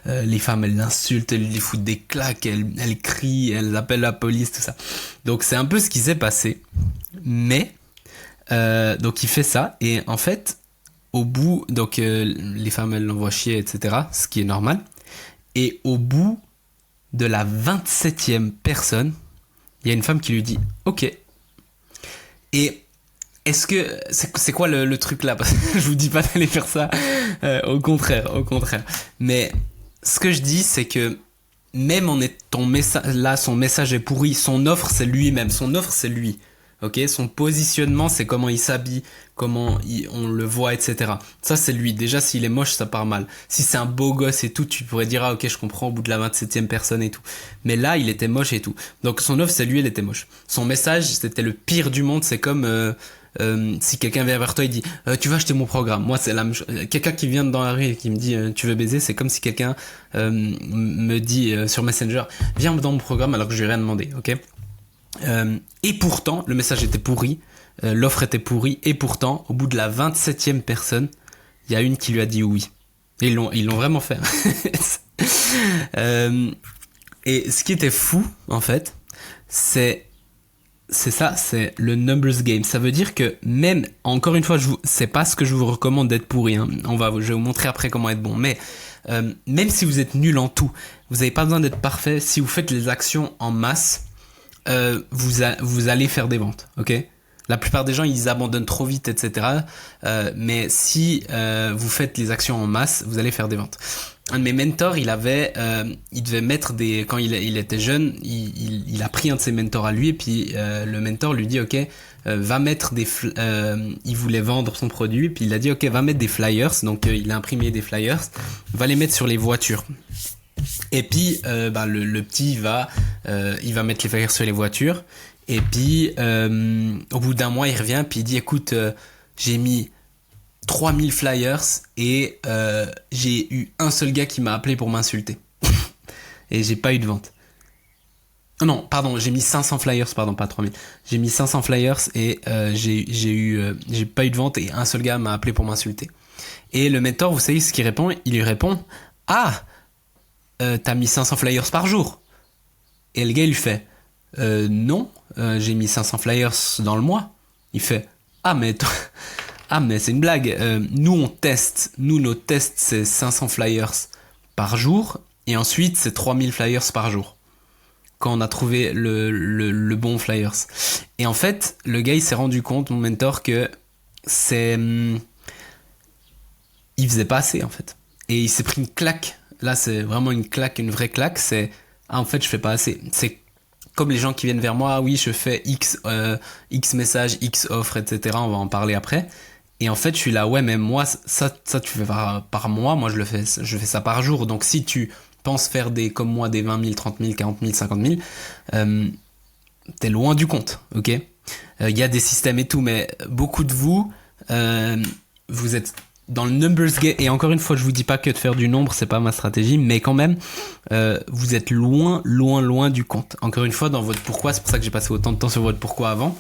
les femmes elles l'insultent, elles lui foutent des claques, elles crient, elles appellent la police, tout ça. Donc c'est un peu ce qui s'est passé. Mais donc il fait ça et en fait au bout, donc les femmes elles l'envoient chier, etc. Ce qui est normal. Et au bout de la 27e personne, il y a une femme qui lui dit ok. Et est-ce que c'est quoi le truc là? Parce que je vous dis pas d'aller faire ça, au contraire. Mais ce que je dis, c'est que même en étant là, son message est pourri, son offre c'est lui-même, son offre c'est lui. Ok, son positionnement c'est comment il s'habille, on le voit, etc. Ça c'est lui. Déjà s'il est moche ça part mal. Si c'est un beau gosse et tout, tu pourrais dire ah ok je comprends au bout de la 27e personne et tout. Mais là il était moche et tout. Donc son offre c'est lui, elle était moche. Son message c'était le pire du monde. C'est comme si quelqu'un vient vers toi et dit tu vas acheter mon programme. Moi c'est quelqu'un qui vient dans la rue et qui me dit tu veux baiser, c'est comme si quelqu'un me dit sur Messenger viens dans mon programme alors que je lui ai rien demandé, ok? Et pourtant le message était pourri, l'offre était pourrie, et pourtant au bout de la 27e personne il y a une qui lui a dit oui. Et ils l'ont vraiment fait. Et ce qui était fou en fait, c'est ça, c'est le numbers game. Ça veut dire que même, encore une fois, c'est pas ce que je vous recommande d'être pourri, hein. Je vais vous montrer après comment être bon. Mais même si vous êtes nul en tout, vous n'avez pas besoin d'être parfait. Si vous faites les actions en masse, vous allez faire des ventes, ok? La plupart des gens, ils abandonnent trop vite, etc. Mais si vous faites les actions en masse, vous allez faire des ventes. Un de mes mentors, il devait mettre quand il était jeune, il a pris un de ses mentors à lui et puis le mentor lui dit ok, va mettre il voulait vendre son produit puis il a dit ok, va mettre des flyers. Donc il a imprimé des flyers, va les mettre sur les voitures. Et puis le petit il va mettre les flyers sur les voitures. Et puis au bout d'un mois il revient puis il dit écoute, j'ai mis 3000 flyers et j'ai eu un seul gars qui m'a appelé pour m'insulter. Et j'ai pas eu de vente. Non, pardon, j'ai mis 500 flyers, pardon, pas 3000. J'ai mis 500 flyers et j'ai pas eu de vente et un seul gars m'a appelé pour m'insulter. Et le mentor, vous savez ce qu'il répond? Il lui répond ah, t'as mis 500 flyers par jour? Et le gars il lui fait non, j'ai mis 500 flyers dans le mois. Il fait ah mais c'est une blague. Nous on teste, nos tests c'est 500 flyers par jour et ensuite c'est 3000 flyers par jour quand on a trouvé le bon flyers. Et en fait le gars il s'est rendu compte, mon mentor, que il faisait pas assez en fait. Et il s'est pris une claque là c'est vraiment une claque, une vraie claque, c'est en fait je fais pas assez. C'est comme les gens qui viennent vers moi, ah oui je fais X messages, X offres, etc. On va en parler après. Et en fait je suis là, ouais mais moi ça tu fais par mois, moi je fais ça par jour. Donc si tu penses faire comme moi des 20 000, 30 000, 40 000, 50 000, t'es loin du compte, ok? Il y a des systèmes et tout, mais beaucoup de vous, vous êtes dans le numbers game. Et encore une fois, je vous dis pas que de faire du nombre, c'est pas ma stratégie, mais quand même, vous êtes loin, loin, loin du compte. Encore une fois, dans votre pourquoi, c'est pour ça que j'ai passé autant de temps sur votre pourquoi avant.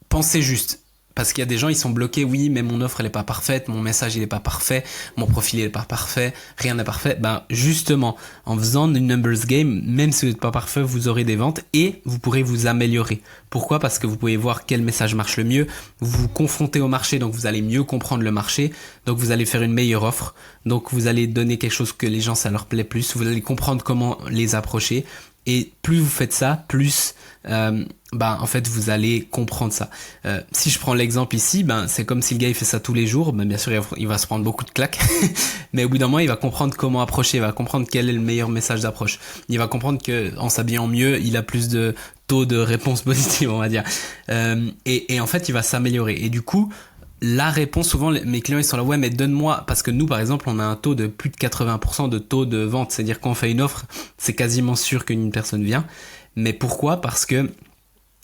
Pensez juste. Parce qu'il y a des gens, ils sont bloqués, oui, mais mon offre, elle est pas parfaite, mon message, il est pas parfait, mon profil, il est pas parfait, rien n'est parfait. Ben, justement, en faisant une numbers game, même si vous n'êtes pas parfait, vous aurez des ventes et vous pourrez vous améliorer. Pourquoi? Parce que vous pouvez voir quel message marche le mieux, vous vous confrontez au marché, donc vous allez mieux comprendre le marché, donc vous allez faire une meilleure offre, donc vous allez donner quelque chose que les gens, ça leur plaît plus, vous allez comprendre comment les approcher. Et plus vous faites ça, plus en fait vous allez comprendre ça. Si je prends l'exemple ici, c'est comme si le gars il fait ça tous les jours, bien sûr il va se prendre beaucoup de claques, mais au bout d'un moment il va comprendre comment approcher, il va comprendre quel est le meilleur message d'approche. Il va comprendre que en s'habillant mieux, il a plus de taux de réponse positive, on va dire. Et en fait il va s'améliorer. Et du coup, la réponse, souvent mes clients ils sont là, ouais mais donne-moi, parce que nous par exemple on a un taux de plus de 80% de taux de vente, c'est-à-dire quand on fait une offre c'est quasiment sûr qu'une personne vient. Mais pourquoi? Parce que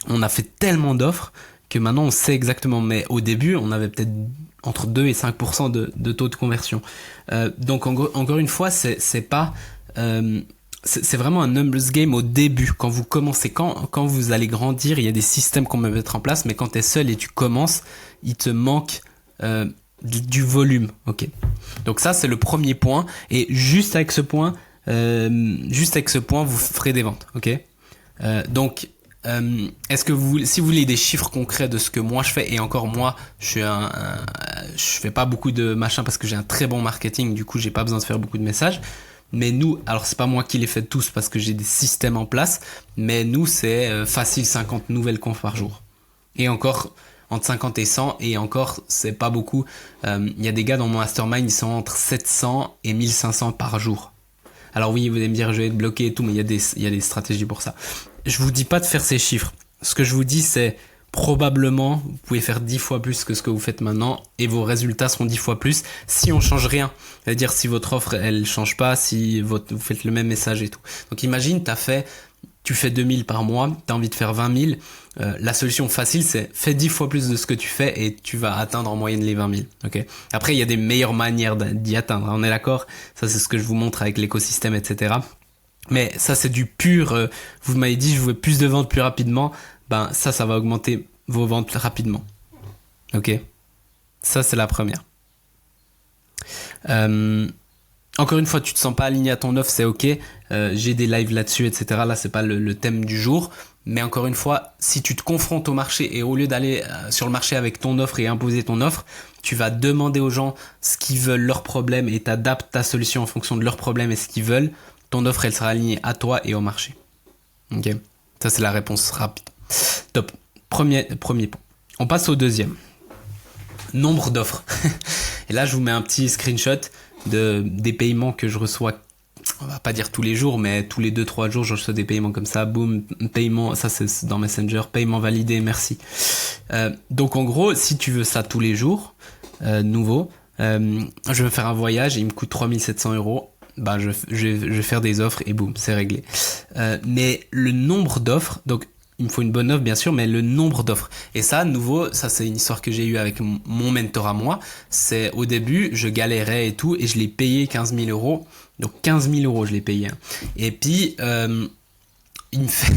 on a fait tellement d'offres que maintenant on sait exactement, mais au début on avait peut-être entre 2 et 5% de taux de conversion. Donc encore une fois c'est pas c'est vraiment un numbers game au début, quand vous commencez, quand vous allez grandir, il y a des systèmes qu'on peut mettre en place, mais quand tu es seul et tu commences, il te manque du volume, ok. Donc ça c'est le premier point, et juste avec ce point, vous ferez des ventes, ok. Est-ce que si vous voulez des chiffres concrets de ce que moi je fais, et encore moi, je fais pas beaucoup de machin parce que j'ai un très bon marketing, du coup j'ai pas besoin de faire beaucoup de messages. Mais nous, alors c'est pas moi qui les fais tous parce que j'ai des systèmes en place, mais nous c'est facile 50 nouvelles confs par jour. Et encore entre 50 et 100, et encore c'est pas beaucoup. Il y a des gars dans mon mastermind, ils sont entre 700 et 1500 par jour. Alors oui, vous allez me dire je vais être bloqué et tout, mais il y a des stratégies pour ça. Je vous dis pas de faire ces chiffres. Ce que je vous dis c'est probablement vous pouvez faire 10 fois plus que ce que vous faites maintenant et vos résultats seront 10 fois plus si on change rien. C'est-à-dire si votre offre elle change pas, si vous faites le même message et tout. Donc imagine tu fais 2000 par mois, tu as envie de faire 20 000. La solution facile c'est fais 10 fois plus de ce que tu fais et tu vas atteindre en moyenne les 20 000. Okay. Après il y a des meilleures manières d'y atteindre, on est d'accord? Ça c'est ce que je vous montre avec l'écosystème, etc. Mais ça c'est du pur, vous m'avez dit je veux plus de ventes plus rapidement, ça va augmenter vos ventes rapidement. Ok, ça c'est la première. Encore une fois, tu te sens pas aligné à ton offre, c'est ok. J'ai des lives là-dessus, etc. Là c'est pas le thème du jour. Mais encore une fois, si tu te confrontes au marché et au lieu d'aller sur le marché avec ton offre et imposer ton offre, tu vas demander aux gens ce qu'ils veulent, leurs problèmes, et t'adaptes ta solution en fonction de leurs problèmes et ce qu'ils veulent. Ton offre, elle sera alignée à toi et au marché. Ok, ça c'est la réponse rapide. Top. Premier point. On passe au deuxième. Nombre d'offres. Et là, je vous mets un petit screenshot des paiements que je reçois. On va pas dire tous les jours, mais tous les 2-3 jours, je reçois des paiements comme ça. Boum, paiement. Ça, c'est dans Messenger. Paiement validé, merci. Donc, en gros, si tu veux ça tous les jours, nouveau, je vais faire un voyage et il me coûte 3700 €. Je vais faire des offres et boum, c'est réglé. Mais le nombre d'offres, donc il me faut une bonne offre bien sûr, mais le nombre d'offres. Et ça, nouveau, ça c'est une histoire que j'ai eue avec mon mentor à moi. C'est au début, je galérais et tout, et je l'ai payé 15 000 €. Donc 15 000 € je l'ai payé. Et puis, il me fait,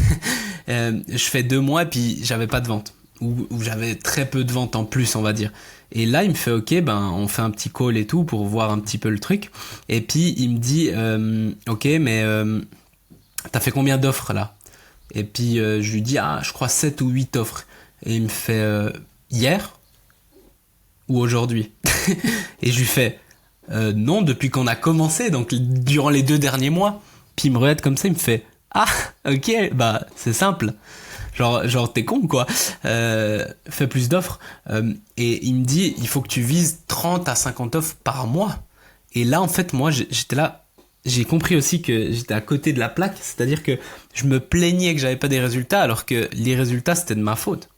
je fais 2 mois et puis j'avais pas de vente. Ou j'avais très peu de ventes en plus, on va dire. Et là, il me fait ok, on fait un petit call et tout pour voir un petit peu le truc. Et puis, il me dit, ok, mais t'as fait combien d'offres là? Et puis, je lui dis, je crois 7 ou 8 offres. Et il me fait, hier ou aujourd'hui? Et je lui fais, non, depuis qu'on a commencé, donc durant les 2 derniers mois. Puis il me regarde comme ça, il me fait, ok, c'est simple. Genre t'es con quoi, fais plus d'offres. Et il me dit il faut que tu vises 30 à 50 offres par mois. Et là, en fait, moi, j'étais là, j'ai compris aussi que j'étais à côté de la plaque, c'est-à-dire que je me plaignais que j'avais pas des résultats, alors que les résultats, c'était de ma faute.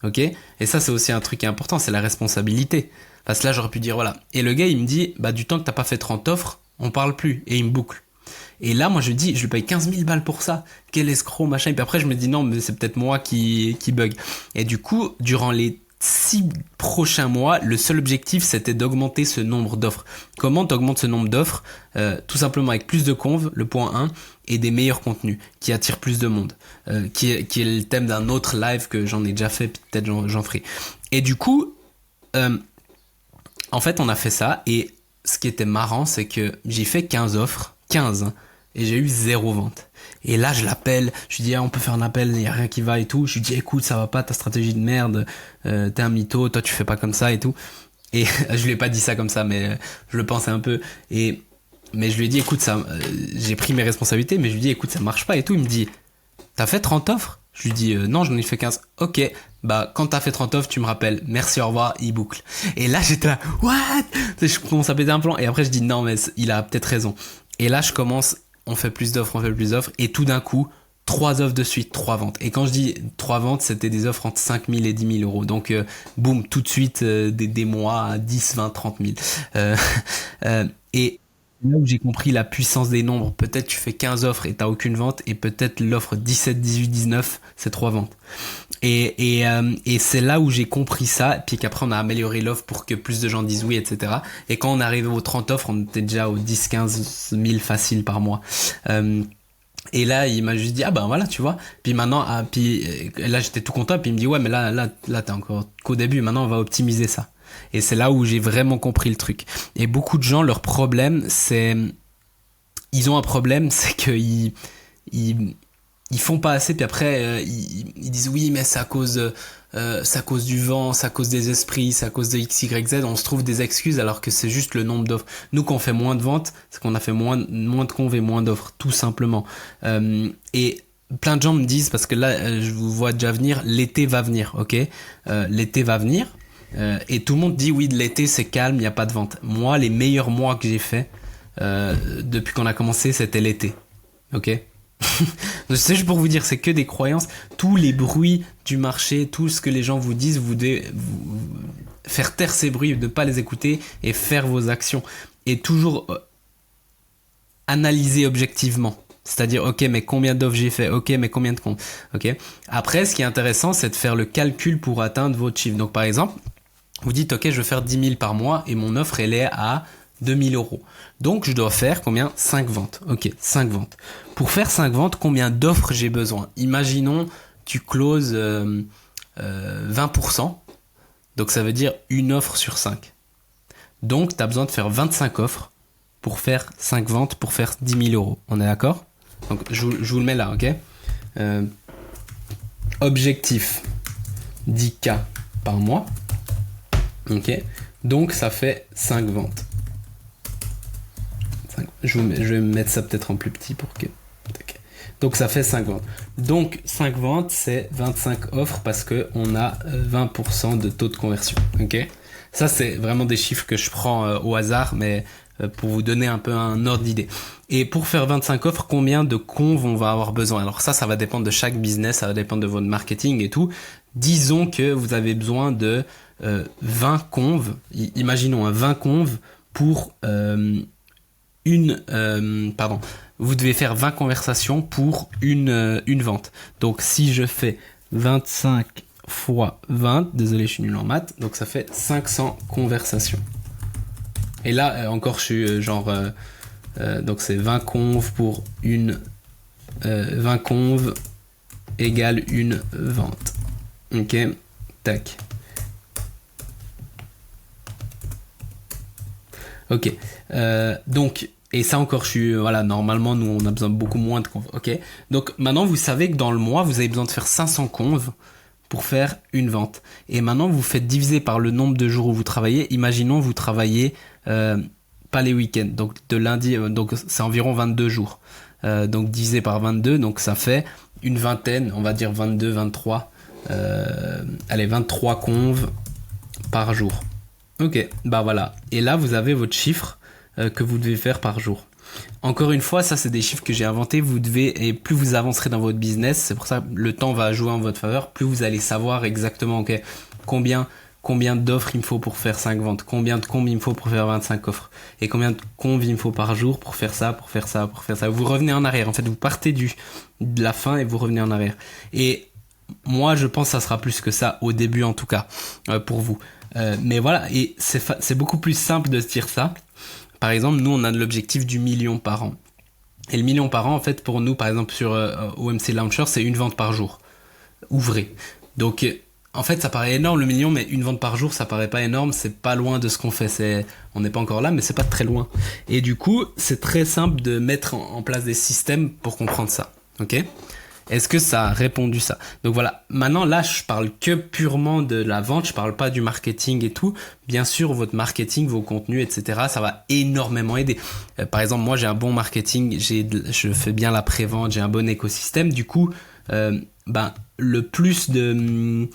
Ok? Et ça, c'est aussi un truc qui est important, c'est la responsabilité. Parce que là, j'aurais pu dire, voilà. Et le gars, il me dit, bah, du temps que t'as pas fait 30 offres, on parle plus. Et il me boucle. Et là, moi, je dis, je lui paye 15 000 balles pour ça. Quel escroc, machin. Et puis après, je me dis, non, mais c'est peut-être moi qui bug. Et du coup, durant les 6 prochains mois, le seul objectif, c'était d'augmenter ce nombre d'offres. Comment t'augmentes ce nombre d'offres? Tout simplement avec plus de conves, le point 1, et des meilleurs contenus qui attirent plus de monde. Qui est le thème d'un autre live que j'en ai déjà fait, peut-être j'en ferai. Et du coup, en fait, on a fait ça. Et ce qui était marrant, c'est que j'ai fait 15 offres. 15, hein, et j'ai eu 0 vente. Et là, je l'appelle, je lui dis, ah, on peut faire un appel, il n'y a rien qui va et tout. Je lui dis, écoute, ça va pas, ta stratégie de merde, t'es un mytho, toi tu fais pas comme ça et tout. Et je lui ai pas dit ça comme ça, mais je le pensais un peu. Mais je lui ai dit, écoute, ça, j'ai pris mes responsabilités, mais je lui ai dit, écoute, ça marche pas et tout. Il me dit, t'as fait 30 offres? Je lui dis, non, j'en ai fait 15. Ok, bah quand t'as fait 30 offres, tu me rappelles. Merci, au revoir, il boucle. Et là, j'étais là, what? Je commence à péter un plan. Et après, je dis, non, mais il a peut-être raison. Et là, je commence, on fait plus d'offres, et tout d'un coup, 3 offres de suite, 3 ventes. Et quand je dis 3 ventes, c'était des offres entre 5 000 et 10 000 euros. Donc, boum, tout de suite, des mois à 10, 20, 30 000. Et là où j'ai compris la puissance des nombres, peut-être tu fais 15 offres et t'as aucune vente, et peut-être l'offre 17, 18, 19, c'est 3 ventes. Et c'est là où j'ai compris ça, puis qu'après on a amélioré l'offre pour que plus de gens disent oui, etc. Et quand on est arrivé aux 30 offres, on était déjà aux 10, 15 000 faciles par mois. Et là, il m'a juste dit, ah ben voilà, tu vois. Puis maintenant, là j'étais tout content, puis il me dit, ouais, mais là t'es encore qu'au début, maintenant on va optimiser ça. Et c'est là où j'ai vraiment compris le truc. Et beaucoup de gens, leur problème, ils ont un problème, c'est qu'ils font pas assez, puis après ils disent oui, mais c'est à cause du vent, c'est à cause des esprits, c'est à cause de X, Y, Z. On se trouve des excuses alors que c'est juste le nombre d'offres. Nous, quand on fait moins de ventes, c'est qu'on a fait moins de conves et moins d'offres, tout simplement. Et plein de gens me disent, parce que là, je vous vois déjà venir, l'été va venir, ok? L'été va venir. Et tout le monde dit oui, de l'été c'est calme, il n'y a pas de vente. Moi, les meilleurs mois que j'ai fait depuis qu'on a commencé, c'était l'été. Ok? C'est juste pour vous dire, c'est que des croyances. Tous les bruits du marché, tout ce que les gens vous disent, vous devez faire taire ces bruits, ne pas les écouter et faire vos actions. Et toujours analyser objectivement. C'est-à-dire, ok, mais combien d'offres j'ai fait? Ok, mais combien de comptes? Ok. Après, ce qui est intéressant, c'est de faire le calcul pour atteindre votre chiffre. Donc, par exemple, vous dites, ok, je vais faire 10 000 par mois et mon offre, elle est à 2 000 euros. Donc, je dois faire combien? 5 ventes. Ok, 5 ventes. Pour faire 5 ventes, combien d'offres j'ai besoin? Imaginons, tu closes 20%. Donc, ça veut dire une offre sur 5. Donc, tu as besoin de faire 25 offres pour faire 5 ventes, pour faire 10 000 euros. On est d'accord? Donc, je vous le mets là, ok? Objectif 10K par mois. Ok? Donc, ça fait 5 ventes. Je vais mettre ça peut-être en plus petit pour que... Okay. Donc, ça fait 5 ventes. Donc, 5 ventes, c'est 25 offres parce qu'on a 20% de taux de conversion. Ok? Ça, c'est vraiment des chiffres que je prends au hasard, mais pour vous donner un peu un ordre d'idée. Et pour faire 25 offres, combien de conves on va avoir besoin? Alors ça va dépendre de chaque business, ça va dépendre de votre marketing et tout. Disons que vous avez besoin de 20 conves, imaginons 20 conves pour vous devez faire 20 conversations pour une vente. Donc si je fais 25 fois 20, désolé je suis nul en maths, donc ça fait 500 conversations. Et là encore je suis donc c'est 20 conves pour 20 conves égale une vente. Ok, tac. Ok, donc, et ça encore, normalement, nous, on a besoin de beaucoup moins de conves. Ok, donc maintenant, vous savez que dans le mois, vous avez besoin de faire 500 conves pour faire une vente. Et maintenant, vous faites diviser par le nombre de jours où vous travaillez. Imaginons, vous travaillez pas les week-ends, donc de lundi, donc c'est environ 22 jours. Donc divisé par 22, donc ça fait une vingtaine, on va dire 22, 23, 23 conves par jour. Ok, bah voilà. Et là, vous avez votre chiffre que vous devez faire par jour. Encore une fois, ça c'est des chiffres que j'ai inventés. Vous devez, et plus vous avancerez dans votre business, c'est pour ça que le temps va jouer en votre faveur, plus vous allez savoir exactement combien d'offres il me faut pour faire 5 ventes, combien de combes il me faut pour faire 25 offres, et combien de combes il me faut par jour pour faire ça, pour faire ça, pour faire ça. Vous revenez en arrière, en fait, vous partez de la fin et vous revenez en arrière. Et moi, je pense que ça sera plus que ça, au début en tout cas, pour vous. Mais voilà, et c'est beaucoup plus simple de se dire ça. Par exemple, nous, on a l'objectif du million par an. Et le million par an, en fait, pour nous, par exemple, sur OMC Launcher, c'est une vente par jour. Ouvrez. Donc, en fait, ça paraît énorme le million, mais une vente par jour, ça paraît pas énorme. C'est pas loin de ce qu'on fait. On n'est pas encore là, mais c'est pas très loin. Et du coup, c'est très simple de mettre en place des systèmes pour comprendre ça. Ok ? Est-ce que ça a répondu ça? Donc voilà, maintenant là je parle que purement de la vente, je parle pas du marketing et tout. Bien sûr, votre marketing, vos contenus, etc., ça va énormément aider. Par exemple, moi j'ai un bon marketing, je fais bien la pré-vente, j'ai un bon écosystème. Du coup, le plus de...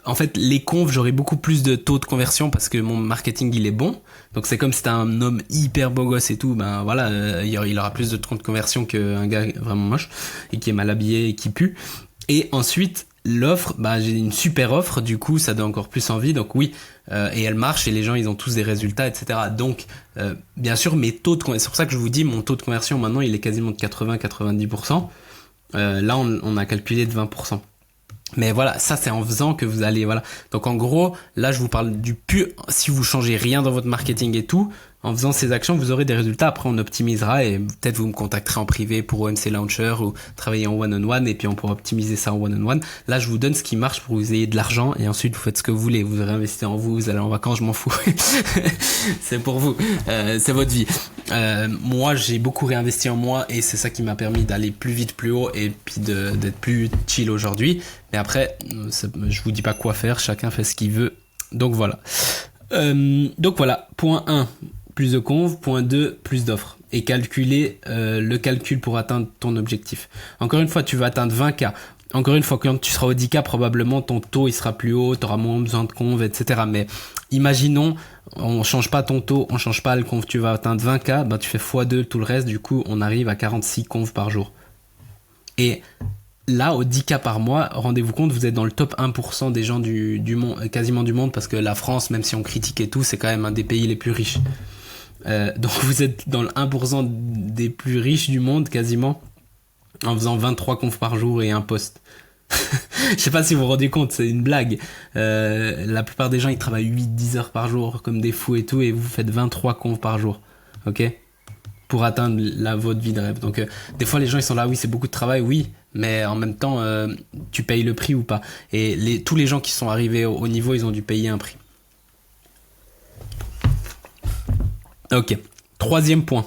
En fait, les confs, j'aurai beaucoup plus de taux de conversion parce que mon marketing, il est bon. Donc, c'est comme si t'as un homme hyper beau gosse et tout. Ben voilà, il aura plus de taux de conversion qu'un gars vraiment moche et qui est mal habillé et qui pue. Et ensuite, l'offre, j'ai une super offre. Du coup, ça donne encore plus envie. Donc oui, et elle marche et les gens, ils ont tous des résultats, etc. Donc, bien sûr, mes taux de conversion, c'est pour ça que je vous dis, mon taux de conversion, maintenant, il est quasiment de 80-90%. Là, on a calculé de 20%. Mais voilà, ça c'est en faisant que vous allez, voilà. Donc en gros, là je vous parle du pur, si vous changez rien dans votre marketing et tout, en faisant ces actions, vous aurez des résultats. Après, on optimisera et peut-être vous me contacterez en privé pour OMC Launcher ou travailler en one-on-one et puis on pourra optimiser ça en one-on-one. Là, je vous donne ce qui marche pour que vous ayez de l'argent et ensuite vous faites ce que vous voulez. Vous réinvestissez en vous, vous allez en vacances, je m'en fous. C'est pour vous, c'est votre vie. Moi, j'ai beaucoup réinvesti en moi et c'est ça qui m'a permis d'aller plus vite, plus haut et puis d'être plus chill aujourd'hui. Mais après, je vous dis pas quoi faire, chacun fait ce qu'il veut. Donc voilà. Point 1, plus de conv. Point 2, plus d'offres. Et calculer le calcul pour atteindre ton objectif. Encore une fois, tu vas atteindre 20K. Encore une fois, quand tu seras au 10K, probablement ton taux il sera plus haut, tu auras moins besoin de conv, etc. Mais imaginons, on change pas ton taux, on change pas le conv, tu vas atteindre 20K, tu fais x2 tout le reste, du coup on arrive à 46 conv par jour. Et là, au 10K par mois, rendez-vous compte, vous êtes dans le top 1% des gens du monde, quasiment du monde, parce que la France, même si on critique et tout, c'est quand même un des pays les plus riches. Donc vous êtes dans le 1% des plus riches du monde, quasiment, en faisant 23 confs par jour et un post. Je sais pas si vous vous rendez compte, c'est une blague. La plupart des gens, ils travaillent 8-10 heures par jour, comme des fous et tout, et vous faites 23 confs par jour. Ok ? Pour atteindre votre vie de rêve. Donc des fois les gens ils sont là, oui c'est beaucoup de travail, oui, mais en même temps tu payes le prix ou pas. Et tous les gens qui sont arrivés au niveau, ils ont dû payer un prix. Ok, troisième point.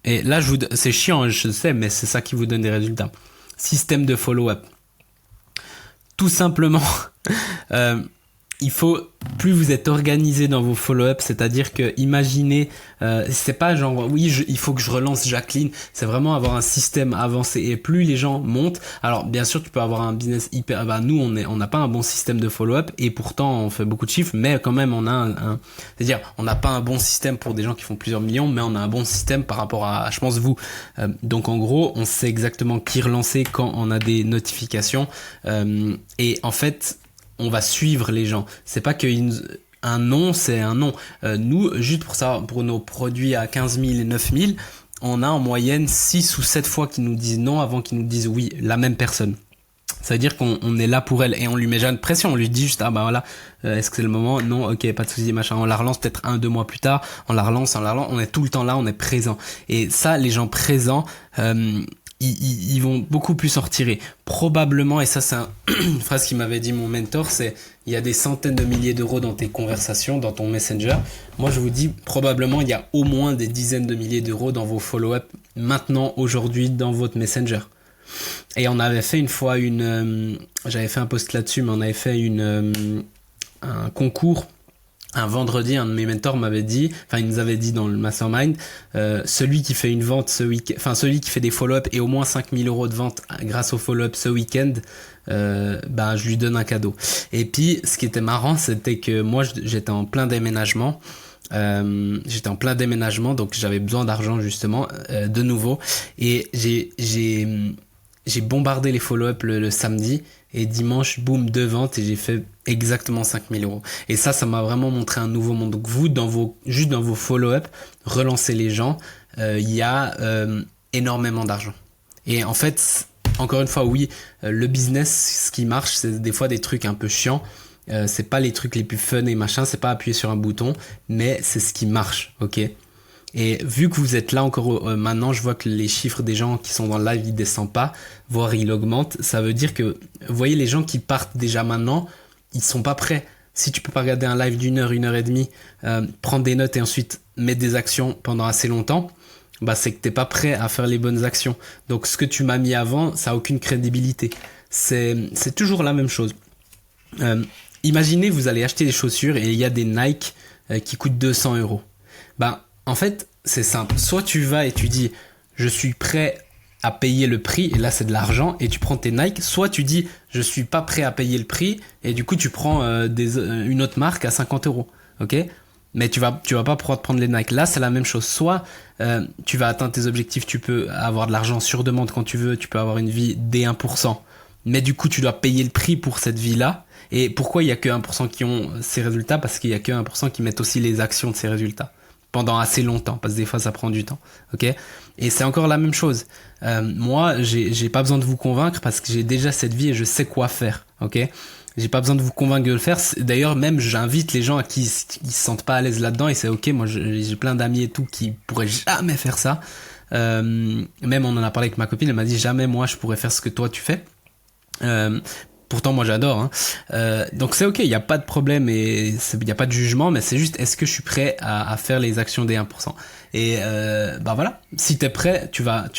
Et là c'est chiant, je sais, mais c'est ça qui vous donne des résultats. Système de follow-up. Tout simplement, il faut, plus vous êtes organisé dans vos follow-up, c'est-à-dire que imaginez, c'est pas genre oui il faut que je relance Jacqueline, c'est vraiment avoir un système avancé. Et plus les gens montent, alors bien sûr tu peux avoir un business hyper, nous on n'a pas un bon système de follow-up et pourtant on fait beaucoup de chiffres, mais quand même on a c'est-à-dire on n'a pas un bon système pour des gens qui font plusieurs millions, mais on a un bon système par rapport à je pense vous. Donc en gros on sait exactement qui relancer quand on a des notifications et en fait on va suivre les gens. C'est pas un non, c'est un non. Nous, juste pour ça, pour nos produits à 15 000 et 9 000, on a en moyenne 6 ou 7 fois qu'ils nous disent non avant qu'ils nous disent oui, la même personne. Ça veut dire qu'on est là pour elle et on lui met jamais de pression. On lui dit juste, voilà, est-ce que c'est le moment? Non, ok, pas de souci, machin. On la relance peut-être 1-2 mois plus tard. On la relance. On est tout le temps là, on est présent. Et ça, les gens présents, ils vont beaucoup plus en retirer. Probablement, et ça c'est une phrase qui m'avait dit mon mentor, c'est il y a des centaines de milliers d'euros dans tes conversations, dans ton messenger. Moi je vous dis, probablement il y a au moins des dizaines de milliers d'euros dans vos follow-up maintenant, aujourd'hui, dans votre messenger. Et on avait fait une fois j'avais fait un post là-dessus, mais on avait fait un concours. Un vendredi, un de mes mentors m'avait dit, il nous avait dit dans le mastermind, celui qui fait une vente celui qui fait des follow-up et au moins 5 000 euros de vente grâce au follow-up ce week-end, je lui donne un cadeau. Et puis, ce qui était marrant, c'était que moi, j'étais en plein déménagement J'étais en plein déménagement, donc j'avais besoin d'argent justement, de nouveau. Et j'ai bombardé les follow-up le samedi. Et dimanche, boum, 2 ventes et j'ai fait exactement 5 000 euros. Et ça m'a vraiment montré un nouveau monde. Donc vous, juste dans vos follow-up, relancez les gens. Il y a énormément d'argent. Et en fait, encore une fois, oui, le business, ce qui marche, c'est des fois des trucs un peu chiants. C'est pas les trucs les plus fun et machin, c'est pas appuyer sur un bouton, mais c'est ce qui marche, ok? Et vu que vous êtes là encore maintenant, je vois que les chiffres des gens qui sont dans le live, ils descendent pas, voire ils augmentent. Ça veut dire que, vous voyez, les gens qui partent déjà maintenant, ils sont pas prêts. Si tu peux pas regarder un live d'1 heure, 1 heure et demie, prendre des notes et ensuite mettre des actions pendant assez longtemps, bah c'est que t'es pas prêt à faire les bonnes actions. Donc ce que tu m'as mis avant, ça a aucune crédibilité. C'est toujours la même chose. Imaginez, vous allez acheter des chaussures et il y a des Nike qui coûtent 200 euros. Bah, en fait, c'est simple. Soit tu vas et tu dis, je suis prêt à payer le prix, et là c'est de l'argent, et tu prends tes Nike. Soit tu dis, je suis pas prêt à payer le prix, et du coup tu prends une autre marque à 50 euros. Ok? Mais tu vas pas pouvoir te prendre les Nike. Là, c'est la même chose. Soit tu vas atteindre tes objectifs, tu peux avoir de l'argent sur demande quand tu veux, tu peux avoir une vie des 1%. Mais du coup, tu dois payer le prix pour cette vie-là. Et pourquoi il y a que 1% qui ont ces résultats? Parce qu'il y a que 1% qui mettent aussi les actions de ces résultats pendant assez longtemps, parce que des fois ça prend du temps, ok? Et c'est encore la même chose. Moi, j'ai pas besoin de vous convaincre parce que j'ai déjà cette vie et je sais quoi faire, ok? J'ai pas besoin de vous convaincre de le faire. D'ailleurs, même j'invite les gens à qui ils se sentent pas à l'aise là-dedans et c'est ok. Moi, j'ai plein d'amis et tout qui pourraient jamais faire ça. Même on en a parlé avec ma copine, elle m'a dit jamais moi je pourrais faire ce que toi tu fais. Pourtant moi j'adore hein. Donc c'est ok, il n'y a pas de problème et il n'y a pas de jugement, mais c'est juste est-ce que je suis prêt à faire les actions des 1%. Et bah voilà, si t'es prêt, tu vas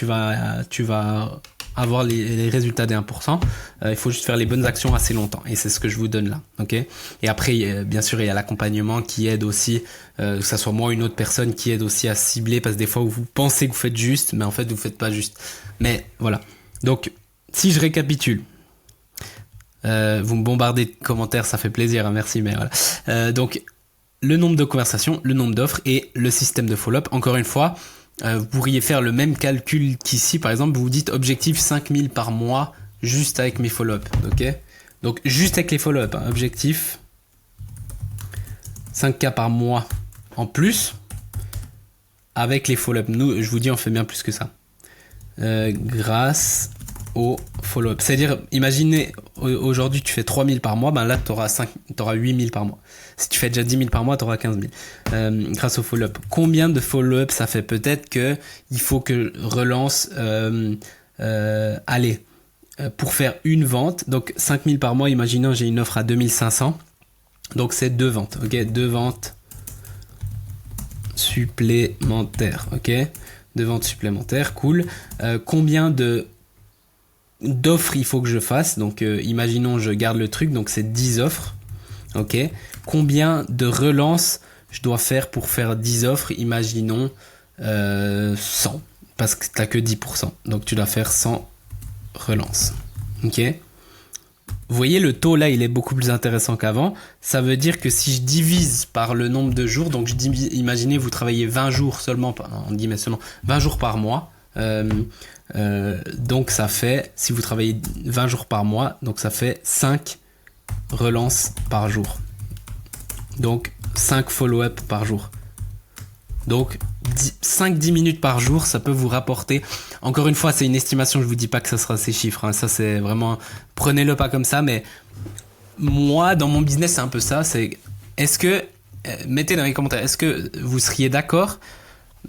avoir les résultats des 1%. Il faut juste faire les bonnes actions assez longtemps et c'est ce que je vous donne là, ok? Et après bien sûr il y a l'accompagnement qui aide aussi, que ça soit moi ou une autre personne qui aide aussi à cibler, parce que des fois vous pensez que vous faites juste mais en fait vous faites pas juste. Mais voilà, donc si je récapitule, vous me bombardez de commentaires, ça fait plaisir, hein, merci, mais voilà. Donc, le nombre de conversations, le nombre d'offres et le système de follow-up. Encore une fois, vous pourriez faire le même calcul qu'ici, par exemple, vous vous dites objectif 5000 par mois juste avec mes follow-up, ok? Donc, juste avec les follow-up, hein, objectif 5K par mois en plus avec les follow-up. Nous, je vous dis, on fait bien plus que ça. Grâce au follow-up. C'est-à-dire, imaginez, aujourd'hui tu fais 3000 par mois, ben là tu auras 8000 par mois. Si tu fais déjà 10 000 par mois, tu auras 15 000 grâce au follow-up. Combien de follow-up ça fait? Peut-être que il faut que je relance, allez, pour faire une vente, donc 5000 par mois, imaginons j'ai une offre à 2500, donc c'est 2 ventes, ok? 2 ventes supplémentaires, ok? 2 ventes supplémentaires, cool. Combien d'offres il faut que je fasse? Donc imaginons je garde le truc, donc c'est 10 offres, ok? Combien de relances je dois faire pour faire 10 offres? Imaginons 100, parce que t'as que 10%, donc tu dois faire 100 relances, ok? Vous voyez, le taux là il est beaucoup plus intéressant qu'avant. Ça veut dire que si je divise par le nombre de jours, donc imaginez vous travaillez 20 jours seulement, on dit mais seulement 20 jours par mois, donc ça fait, si vous travaillez 20 jours par mois, donc ça fait 5 relances par jour, donc 5 follow-up par jour, donc 5-10 minutes par jour, ça peut vous rapporter, encore une fois c'est une estimation, je vous dis pas que ça sera ces chiffres, hein, ça c'est vraiment, prenez-le pas comme ça, mais moi dans mon business c'est un peu ça, c'est est-ce que, mettez dans les commentaires, est-ce que vous seriez d'accord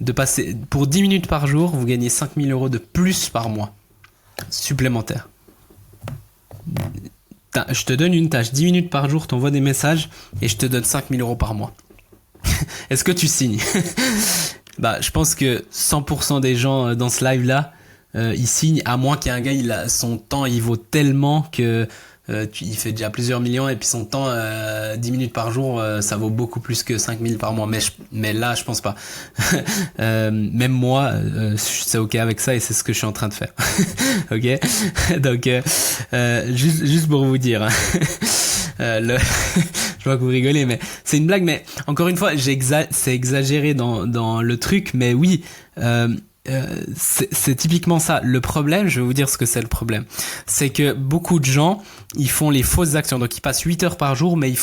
de passer, pour 10 minutes par jour, vous gagnez 5000 euros de plus par mois, supplémentaire. Je te donne une tâche, 10 minutes par jour, t'envoies des messages, et je te donne 5000 euros par mois. Est-ce que tu signes? Bah, je pense que 100% des gens dans ce live-là, ils signent, à moins qu'il y ait un gars, son temps, il vaut tellement que il fait déjà plusieurs millions et puis son temps, 10 minutes par jour, ça vaut beaucoup plus que 5 000 par mois. Mais là, je pense pas. Même moi, c'est ok avec ça et c'est ce que je suis en train de faire. Ok. Donc, juste pour vous dire, hein, je vois que vous rigolez, mais c'est une blague. Mais encore une fois, c'est exagéré dans le truc, mais oui. C'est typiquement ça. Le problème, je vais vous dire ce que c'est le problème. C'est que beaucoup de gens, ils font les fausses actions. Donc, ils passent 8 heures par jour, mais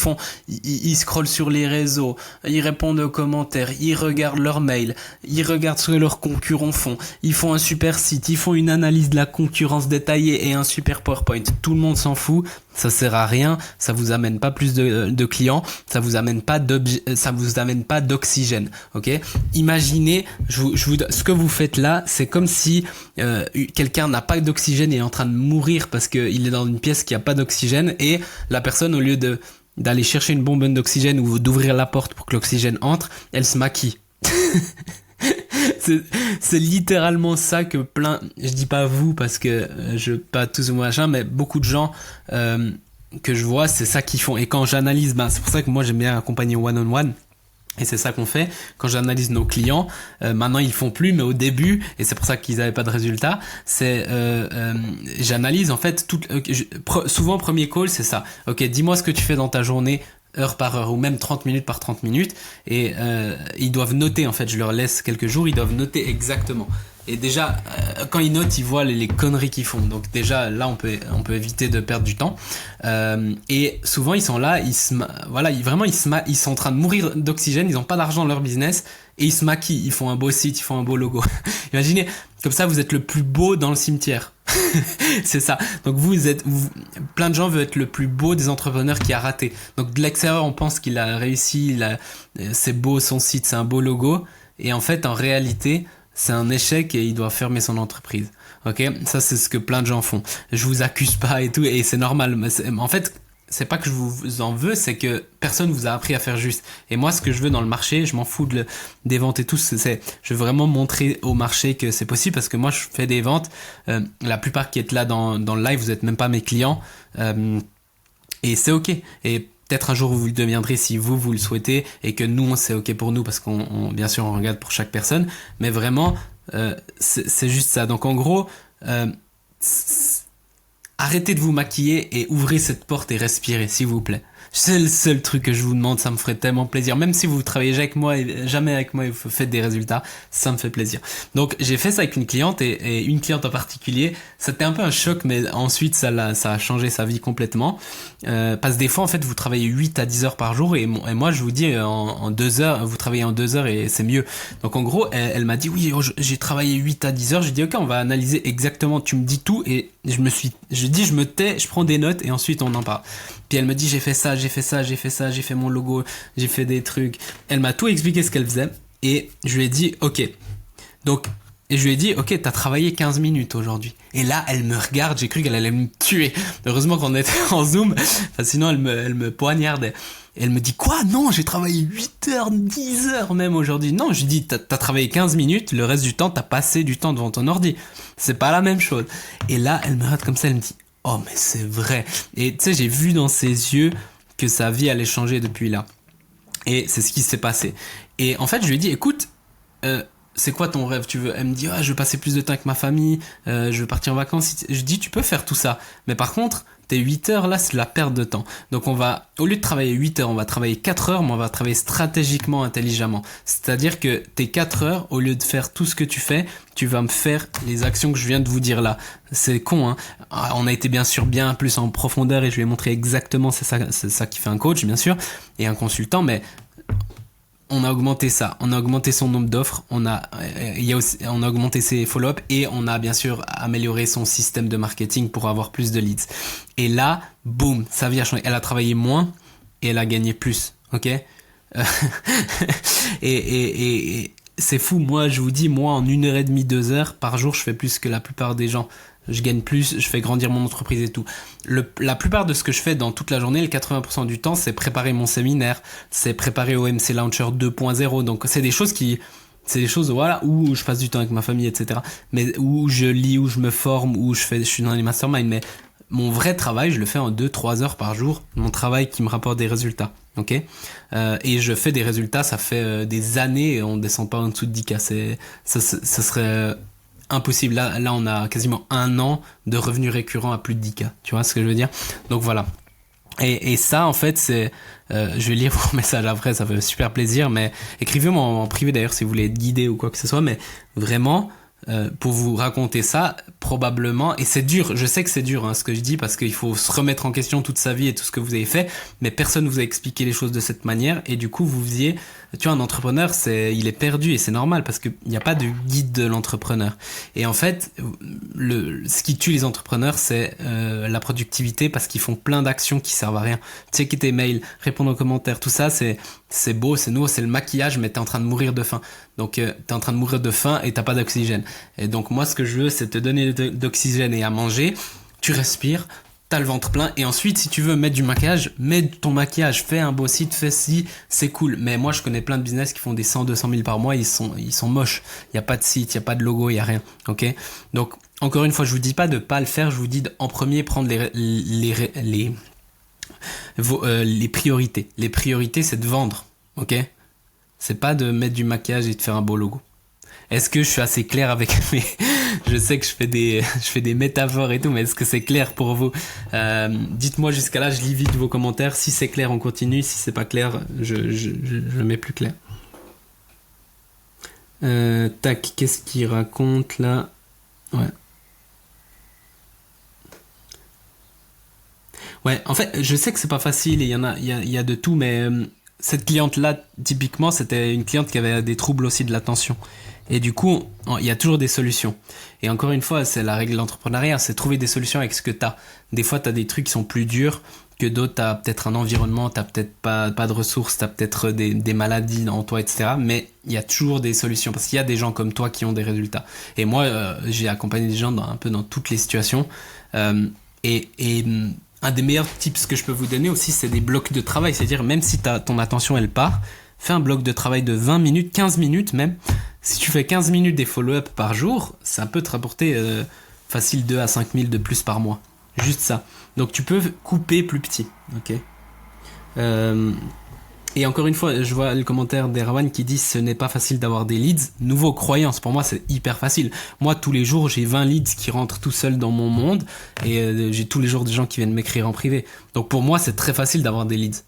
ils scrollent sur les réseaux, ils répondent aux commentaires, ils regardent leurs mails, ils regardent ce que leurs concurrents font, ils font un super site, ils font une analyse de la concurrence détaillée et un super PowerPoint. Tout le monde s'en fout. Ça sert à rien, ça vous amène pas plus de clients, ça vous amène pas d'oxygène, ok? Imaginez, ce que vous faites là, c'est comme si quelqu'un n'a pas d'oxygène et est en train de mourir parce qu'il est dans une pièce qui a pas d'oxygène et la personne, au lieu d'aller chercher une bonbonne d'oxygène ou d'ouvrir la porte pour que l'oxygène entre, elle se maquille. C'est littéralement ça que je dis pas vous parce que je pas tous ou machin, mais beaucoup de gens que je vois, c'est ça qu'ils font. Et quand j'analyse, c'est pour ça que moi j'aime bien accompagner one-on-one. Et c'est ça qu'on fait quand j'analyse nos clients. Maintenant ils font plus, mais au début, et c'est pour ça qu'ils avaient pas de résultats, c'est j'analyse en fait souvent premier call c'est ça. Ok, dis-moi ce que tu fais dans ta journée, heure par heure, ou même 30 minutes par 30 minutes, et ils doivent noter, en fait, je leur laisse quelques jours, ils doivent noter exactement. Et déjà, quand ils notent, ils voient les conneries qu'ils font. Donc déjà, là, on peut éviter de perdre du temps. Et souvent, ils sont là, ils sont en train de mourir d'oxygène, ils n'ont pas d'argent dans leur business, et ils se maquillent, ils font un beau site, ils font un beau logo. Imaginez, comme ça, vous êtes le plus beau dans le cimetière. C'est ça. Donc plein de gens veulent être le plus beau des entrepreneurs qui a raté. Donc de l'extérieur, on pense qu'il a réussi, c'est beau son site, c'est un beau logo. Et en fait, en réalité, c'est un échec et il doit fermer son entreprise. Ok, ça c'est ce que plein de gens font. Je vous accuse pas et tout, et c'est normal. Mais en fait, c'est pas que je vous en veux, c'est que personne vous a appris à faire juste. Et moi, ce que je veux dans le marché, je m'en fous des ventes et tout, je veux vraiment montrer au marché que c'est possible, parce que moi, je fais des ventes. La plupart qui êtes là dans le live, vous êtes même pas mes clients. Et c'est ok. Et peut-être un jour vous le deviendrez si vous le souhaitez, et que nous, c'est ok pour nous, parce qu'on bien sûr, on regarde pour chaque personne. Mais vraiment, c'est juste ça. Donc en gros, arrêtez de vous maquiller et ouvrez cette porte et respirez, s'il vous plaît. C'est le seul truc que je vous demande, ça me ferait tellement plaisir. Même si vous travaillez jamais avec moi et vous faites des résultats, ça me fait plaisir. Donc j'ai fait ça avec une cliente, et une cliente en particulier, c'était un peu un choc, mais ensuite ça a changé sa vie complètement. Parce que des fois, en fait, vous travaillez 8 à 10 heures par jour, et moi je vous dis, en 2 heures, vous travaillez en 2 heures et c'est mieux. Donc en gros, elle m'a dit, oui, j'ai travaillé 8 à 10 heures. J'ai dit, ok, on va analyser exactement, tu me dis tout, et je me tais, je prends des notes, et ensuite on en parle. Puis elle me dit, j'ai fait ça, j'ai fait mon logo, j'ai fait des trucs. Elle m'a tout expliqué ce qu'elle faisait, et je lui ai dit, ok. Donc, et je lui ai dit, ok, t'as travaillé 15 minutes aujourd'hui. Et là, elle me regarde, j'ai cru qu'elle allait me tuer. Heureusement qu'on était en Zoom, sinon elle me poignardait. Et elle me dit, quoi? Non, j'ai travaillé 8 heures, 10 heures même aujourd'hui. Non, je lui dis, t'as travaillé 15 minutes, le reste du temps, t'as passé du temps devant ton ordi. C'est pas la même chose. Et là, elle me regarde comme ça, elle me dit, oh, mais c'est vrai. Et tu sais, j'ai vu dans ses yeux que sa vie allait changer depuis là. Et c'est ce qui s'est passé. Et en fait, je lui ai dit, écoute, c'est quoi ton rêve? Elle me dit, je veux passer plus de temps avec ma famille, je veux partir en vacances. Je dis, tu peux faire tout ça. Mais par contre, tes 8 heures là, c'est de la perte de temps. Donc au lieu de travailler 8 heures, on va travailler 4 heures, mais on va travailler stratégiquement, intelligemment. C'est-à-dire que tes 4 heures, au lieu de faire tout ce que tu fais, tu vas me faire les actions que je viens de vous dire là. C'est con, hein. On a été bien sûr bien plus en profondeur, et je lui ai montré exactement, c'est ça qui fait un coach, bien sûr, et un consultant, mais on a augmenté ça, on a augmenté son nombre d'offres, on a augmenté ses follow-up, et on a bien sûr amélioré son système de marketing pour avoir plus de leads. Et là, boum, sa vie a changé. Elle a travaillé moins et elle a gagné plus, ok? Et c'est fou, moi je vous dis, moi en 1h30, 2 heures par jour, je fais plus que la plupart des gens. Je gagne plus, je fais grandir mon entreprise et tout. La plupart de ce que je fais dans toute la journée, le 80% du temps, c'est préparer mon séminaire, c'est préparer OMC Launcher 2.0. Donc c'est des choses, voilà, où je passe du temps avec ma famille, etc. Mais où je lis, où je me forme, où je suis dans les masterminds. Mais mon vrai travail, je le fais en 2-3 heures par jour, mon travail qui me rapporte des résultats. Ok, et je fais des résultats, ça fait des années et on descend pas en dessous de 10K. Ça serait impossible. Là, on a quasiment 1 an de revenus récurrents à plus de 10K. Tu vois ce que je veux dire? Donc voilà. Et ça, en fait, c'est... je vais lire vos messages après, ça fait super plaisir, mais écrivez-moi en privé d'ailleurs si vous voulez être guidé ou quoi que ce soit, mais vraiment... pour vous raconter ça, probablement, et c'est dur, je sais que c'est dur ce que je dis, parce qu'il faut se remettre en question toute sa vie et tout ce que vous avez fait, mais personne vous a expliqué les choses de cette manière, et du coup vous faisiez, tu vois, un entrepreneur, il est perdu, et c'est normal, parce qu'il n'y a pas de guide de l'entrepreneur. Et en fait, ce qui tue les entrepreneurs, c'est la productivité, parce qu'ils font plein d'actions qui servent à rien. Checker tes mails, répondre aux commentaires, tout ça, c'est beau, c'est nouveau, c'est le maquillage, mais t'es en train de mourir de faim. Donc t'es en train de mourir de faim et t'as pas d'oxygène. Et donc moi ce que je veux c'est te donner d'oxygène et à manger, tu respires, t'as le ventre plein et ensuite si tu veux mettre du maquillage, mets ton maquillage, fais un beau site, fais ci, c'est cool. Mais moi je connais plein de business qui font des 100-200 000 par mois, ils sont moches. Il y a pas de site, il y a pas de logo, il y a rien. Ok. Donc encore une fois je vous dis pas de pas le faire, je vous dis en premier prendre les priorités. Les priorités c'est de vendre. Ok. C'est pas de mettre du maquillage et de faire un beau logo. Est-ce que je suis assez clair avec mes... Je sais que je fais des métaphores et tout, mais est-ce que c'est clair pour vous? Dites-moi jusqu'à là, je lis vite vos commentaires. Si c'est clair, on continue. Si c'est pas clair, je mets plus clair. Tac, qu'est-ce qu'il raconte là? Ouais. Ouais, en fait, je sais que c'est pas facile et il y a de tout, mais cette cliente-là, typiquement, c'était une cliente qui avait des troubles aussi de l'attention. Et du coup, il y a toujours des solutions. Et encore une fois, c'est la règle de l'entrepreneuriat, c'est trouver des solutions avec ce que t'as. Des fois, t'as des trucs qui sont plus durs que d'autres. T'as peut-être un environnement, t'as peut-être pas de ressources, t'as peut-être des maladies en toi, etc. Mais il y a toujours des solutions parce qu'il y a des gens comme toi qui ont des résultats. Et moi, j'ai accompagné des gens un peu dans toutes les situations. Un des meilleurs tips que je peux vous donner aussi, c'est des blocs de travail. C'est-à-dire, même si ton attention, elle part, fais un bloc de travail de 20 minutes, 15 minutes même. Si tu fais 15 minutes des follow-up par jour, ça peut te rapporter facile 2 à 5 000 de plus par mois. Juste ça. Donc, tu peux couper plus petit. Ok. Et encore une fois, je vois le commentaire d'Erwan qui dit ce n'est pas facile d'avoir des leads. Nouveau croyance, pour moi c'est hyper facile. Moi tous les jours j'ai 20 leads qui rentrent tout seuls dans mon monde et j'ai tous les jours des gens qui viennent m'écrire en privé. Donc pour moi c'est très facile d'avoir des leads.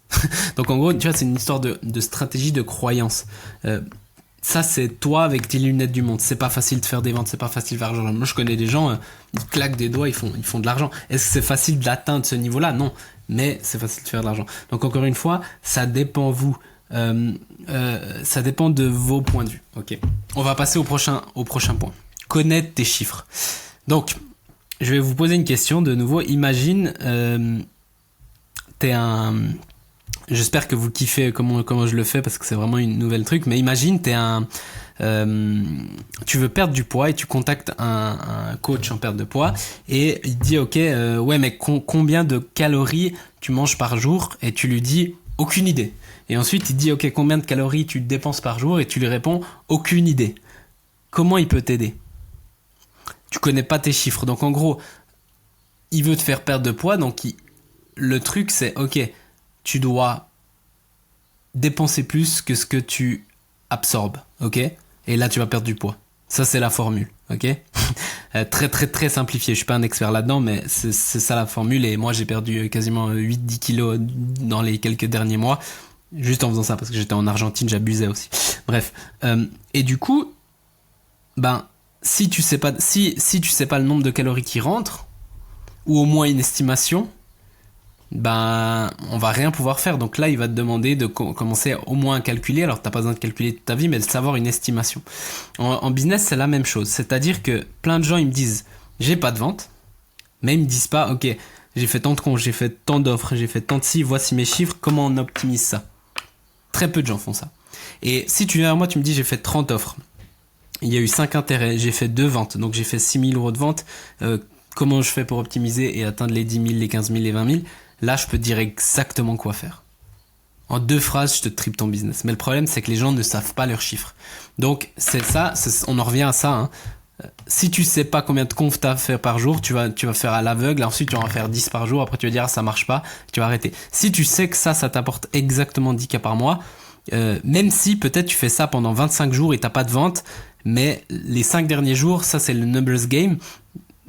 Donc en gros tu vois c'est une histoire de stratégie de croyance. Ça c'est toi avec tes lunettes du monde. C'est pas facile de faire des ventes, c'est pas facile de faire de l'argent. Moi je connais des gens, ils claquent des doigts, ils font de l'argent. Est-ce que c'est facile d'atteindre ce niveau-là? Non. Mais c'est facile de faire de l'argent. Donc encore une fois, ça dépend ça dépend de vos points de vue. Ok. On va passer au prochain point. Connaître tes chiffres. Donc, je vais vous poser une question de nouveau. Imagine, j'espère que vous kiffez comment je le fais parce que c'est vraiment une nouvelle truc. Mais imagine, tu veux perdre du poids et tu contactes un coach en perte de poids et il dit ok ouais mais combien de calories tu manges par jour et tu lui dis aucune idée et ensuite il dit ok combien de calories tu dépenses par jour et tu lui réponds aucune idée. Comment il peut t'aider? Tu connais pas tes chiffres donc en gros il veut te faire perdre de poids donc le truc c'est ok tu dois dépenser plus que ce que tu absorbes, ok? Et là, tu vas perdre du poids. Ça, c'est la formule, ok? Très, très, très simplifié. Je suis pas un expert là-dedans, mais c'est ça la formule. Et moi, j'ai perdu quasiment 8-10 kilos dans les quelques derniers mois. Juste en faisant ça, parce que j'étais en Argentine, j'abusais aussi. Bref. Et du coup, si tu sais pas le nombre de calories qui rentrent, ou au moins une estimation, on va rien pouvoir faire. Donc là, il va te demander de commencer au moins à calculer. Alors, t'as pas besoin de calculer toute ta vie, mais de savoir une estimation. En business, c'est la même chose. C'est-à-dire que plein de gens, ils me disent, j'ai pas de vente, mais ils me disent pas, ok, j'ai fait tant de comptes, j'ai fait tant d'offres, j'ai fait tant de ci, voici mes chiffres, comment on optimise ça? Très peu de gens font ça. Et si tu viens à moi, tu me dis, j'ai fait 30 offres. Il y a eu 5 intérêts, j'ai fait 2 ventes, donc j'ai fait 6 000 euros de vente. Comment je fais pour optimiser et atteindre les 10 000, les 15 000, les 20 000? Là, je peux te dire exactement quoi faire. En 2 phrases, je te triple ton business. Mais le problème, c'est que les gens ne savent pas leurs chiffres. Donc, c'est ça, on en revient à ça. Si tu sais pas combien de confs t'as fait par jour, tu vas faire à l'aveugle, ensuite tu vas en faire 10 par jour, après tu vas dire ça marche pas, tu vas arrêter. Si tu sais que ça t'apporte exactement 10 cas par mois, même si peut-être tu fais ça pendant 25 jours et t'as pas de vente, mais les 5 derniers jours, ça c'est le numbers game,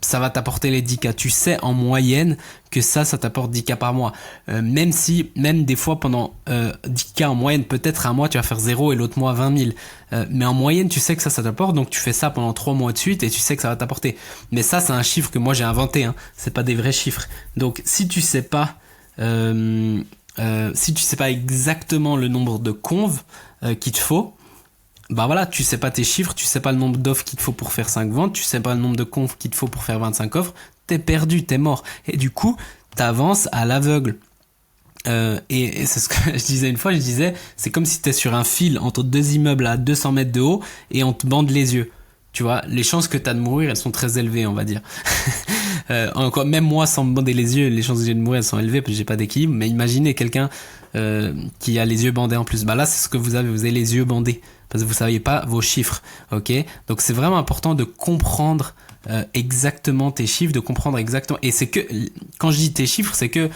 ça va t'apporter les 10K. Tu sais en moyenne que ça t'apporte 10K par mois. Même des fois pendant 10K en moyenne, peut-être un mois tu vas faire 0 et l'autre mois 20 000. Mais en moyenne tu sais que ça t'apporte, donc tu fais ça pendant 3 mois de suite et tu sais que ça va t'apporter. Mais ça c'est un chiffre que moi j'ai inventé, hein. C'est pas des vrais chiffres. Donc si tu sais pas exactement le nombre de conves qu'il te faut, bah voilà, tu sais pas tes chiffres, tu sais pas le nombre d'offres qu'il te faut pour faire 5 ventes, tu sais pas le nombre de confs qu'il te faut pour faire 25 offres, t'es perdu, t'es mort. Et du coup, t'avances à l'aveugle. Et c'est ce que je disais une fois, c'est comme si t'es sur un fil entre deux immeubles à 200 mètres de haut et on te bande les yeux. Tu vois, les chances que t'as de mourir, elles sont très élevées, on va dire. Encore, même moi, sans me bander les yeux, les chances que j'ai de mourir, elles sont élevées parce que j'ai pas d'équilibre. Mais imaginez quelqu'un qui a les yeux bandés en plus. Bah là, c'est ce que vous avez les yeux bandés parce que vous saviez pas vos chiffres. Ok, donc c'est vraiment important de comprendre exactement tes chiffres, de comprendre exactement. Et c'est que quand je dis tes chiffres, c'est que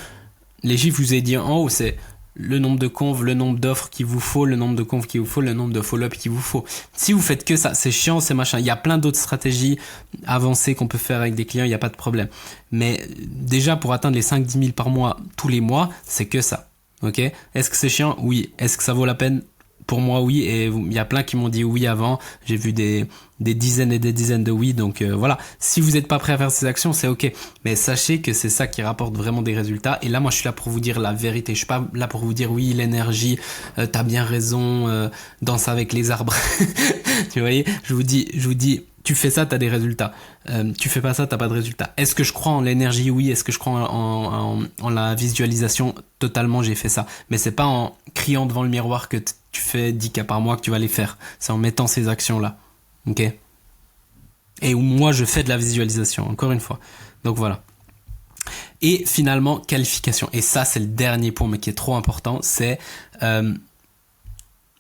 les chiffres que je vous ai dit en haut, c'est le nombre de conves, le nombre d'offres qu'il vous faut, le nombre de conves qu'il vous faut, le nombre de follow-up qu'il vous faut. Si vous faites que ça, c'est chiant, c'est machin. Il y a plein d'autres stratégies avancées qu'on peut faire avec des clients, il n'y a pas de problème. Mais déjà, pour atteindre les 5-10 000 par mois, tous les mois, c'est que ça. Ok ? Est-ce que c'est chiant ? Oui. Est-ce que ça vaut la peine ? Pour moi, oui. Et il y a plein qui m'ont dit oui avant. J'ai vu des dizaines et des dizaines de oui. Donc voilà. Si vous n'êtes pas prêt à faire ces actions, c'est ok. Mais sachez que c'est ça qui rapporte vraiment des résultats. Et là, moi, je suis là pour vous dire la vérité. Je suis pas là pour vous dire oui, l'énergie, t'as bien raison, danse avec les arbres. Tu voyez, je vous dis, tu fais ça, t'as des résultats. Tu fais pas ça, t'as pas de résultats. Est-ce que je crois en l'énergie ? Oui. Est-ce que je crois en la visualisation ? Totalement, j'ai fait ça. Mais c'est pas en criant devant le miroir que tu fais 10 cas par mois que tu vas les faire. C'est en mettant ces actions-là. Ok ? Et où moi, je fais de la visualisation, encore une fois. Donc voilà. Et finalement, qualification. Et ça, c'est le dernier point, mais qui est trop important. C'est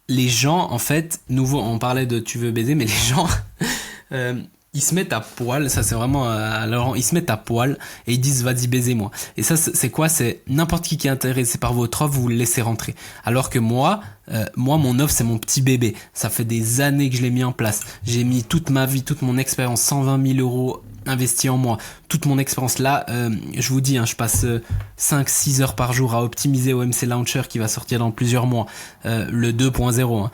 les gens, en fait, nouveau, on parlait de tu veux baiser, mais les gens... ils se mettent à poil, ça c'est vraiment Laurent, ils se mettent à poil et ils disent vas-y baisez-moi. Et ça c'est quoi ? C'est n'importe qui est intéressé par votre offre, vous le laissez rentrer. Alors que moi mon offre c'est mon petit bébé. Ça fait des années que je l'ai mis en place. J'ai mis toute ma vie, toute mon expérience, 120 000 euros investi en moi. Toute mon expérience là, je vous dis, je passe 5-6 heures par jour à optimiser OMC Launcher qui va sortir dans plusieurs mois, le 2.0.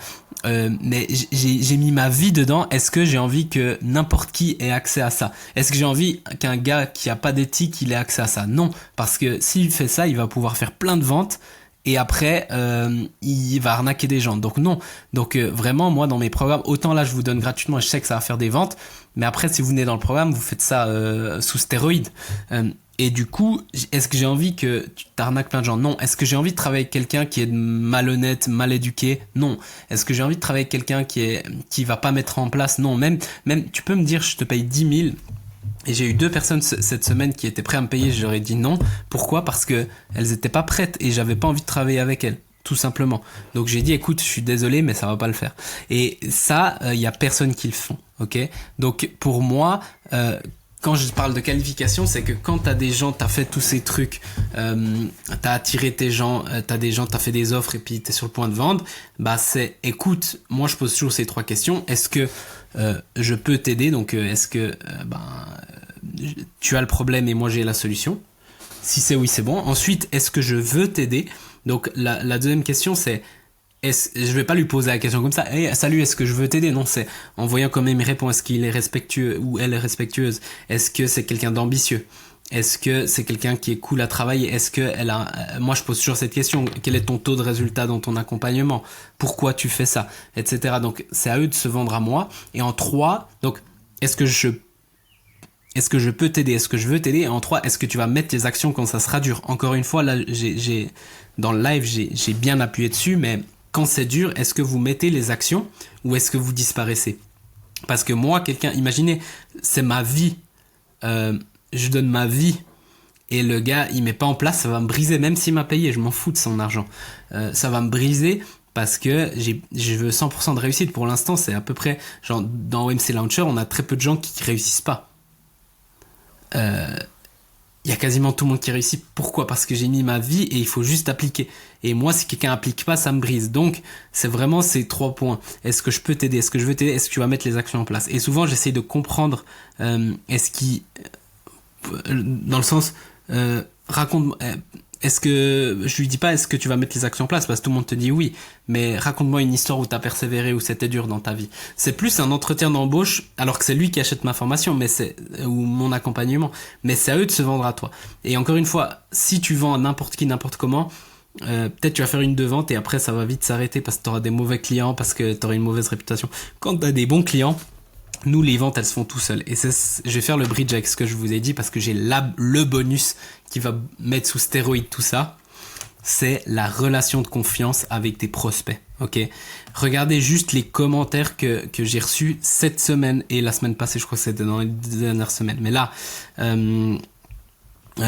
Mais j'ai mis ma vie dedans. Est-ce que j'ai envie que n'importe qui ait accès à ça ? Est-ce que j'ai envie qu'un gars qui a pas d'éthique, il ait accès à ça ? Non, parce que s'il fait ça, il va pouvoir faire plein de ventes et après il va arnaquer des gens. Donc non. Donc vraiment, moi dans mes programmes, autant là je vous donne gratuitement et je sais que ça va faire des ventes, mais après si vous venez dans le programme, vous faites ça sous stéroïdes. Et du coup, est-ce que j'ai envie que tu t'arnaques plein de gens ? Non. Est-ce que j'ai envie de travailler avec quelqu'un qui est malhonnête, mal éduqué ? Non. Est-ce que j'ai envie de travailler avec quelqu'un qui va pas mettre en place ? Non. Même, tu peux me dire, je te paye 10 000. Et j'ai eu 2 personnes cette semaine qui étaient prêtes à me payer. Je leur ai dit non. Pourquoi ? Parce que elles étaient pas prêtes et j'avais pas envie de travailler avec elles. Tout simplement. Donc j'ai dit, écoute, je suis désolé, mais ça va pas le faire. Et ça, y a personne qui le font. Ok ? Donc pour moi, quand je parle de qualification, c'est que quand t'as des gens, t'as fait tous ces trucs, t'as attiré tes gens, t'as fait des offres et puis t'es sur le point de vendre, bah c'est, écoute, moi je pose toujours ces 3 questions. Est-ce que je peux t'aider ? Donc est-ce que tu as le problème et moi j'ai la solution ? Si c'est oui, c'est bon. Ensuite, est-ce que je veux t'aider ? Donc la deuxième question c'est, je vais pas lui poser la question comme ça. Hey, salut, est-ce que je veux t'aider ? Non, c'est en voyant comment il me répond. Est-ce qu'il est respectueux ou elle est respectueuse ? Est-ce que c'est quelqu'un d'ambitieux ? Est-ce que c'est quelqu'un qui est cool à travailler ? Est-ce que elle a... Moi, je pose toujours cette question. Quel est ton taux de résultat dans ton accompagnement ? Pourquoi tu fais ça ? Etc. Donc, c'est à eux de se vendre à moi. Et en 3, donc, est-ce que je peux t'aider ? Est-ce que je veux t'aider ? Et en 3, est-ce que tu vas mettre tes actions quand ça sera dur ? Encore une fois, là, dans le live, j'ai bien appuyé dessus, mais quand c'est dur, est-ce que vous mettez les actions ou est-ce que vous disparaissez ? Parce que moi, imaginez, c'est ma vie, je donne ma vie et le gars, il met pas en place, ça va me briser, même s'il m'a payé, je m'en fous de son argent. Ça va me briser parce que je veux 100% de réussite. Pour l'instant, c'est à peu près, genre, dans OMC Launcher, on a très peu de gens qui réussissent pas. Il y a quasiment tout le monde qui réussit. Pourquoi? Parce que j'ai mis ma vie et il faut juste appliquer. Et moi, si quelqu'un applique pas, ça me brise. Donc, c'est vraiment ces 3 points. Est-ce que je peux t'aider? Est-ce que je veux t'aider? Est-ce que tu vas mettre les actions en place? Et souvent, j'essaye de comprendre dans le sens, raconte, est-ce que je lui dis pas est-ce que tu vas mettre les actions en place parce que tout le monde te dit oui, mais raconte-moi une histoire où t'as persévéré, où c'était dur dans ta vie. C'est plus un entretien d'embauche alors que c'est lui qui achète ma formation, mais ou mon accompagnement, mais c'est à eux de se vendre à toi. Et encore une fois, si tu vends à n'importe qui, n'importe comment, peut-être tu vas faire une de vente et après ça va vite s'arrêter parce que t'auras des mauvais clients, parce que t'auras une mauvaise réputation. Quand t'as des bons clients, nous, les ventes, elles se font tout seules. Et je vais faire le bridge avec ce que je vous ai dit parce que j'ai le bonus qui va mettre sous stéroïde tout ça. C'est la relation de confiance avec tes prospects. Ok. Regardez juste les commentaires que j'ai reçus cette semaine et la semaine passée. Je crois que c'était dans les dernières semaines. Mais là,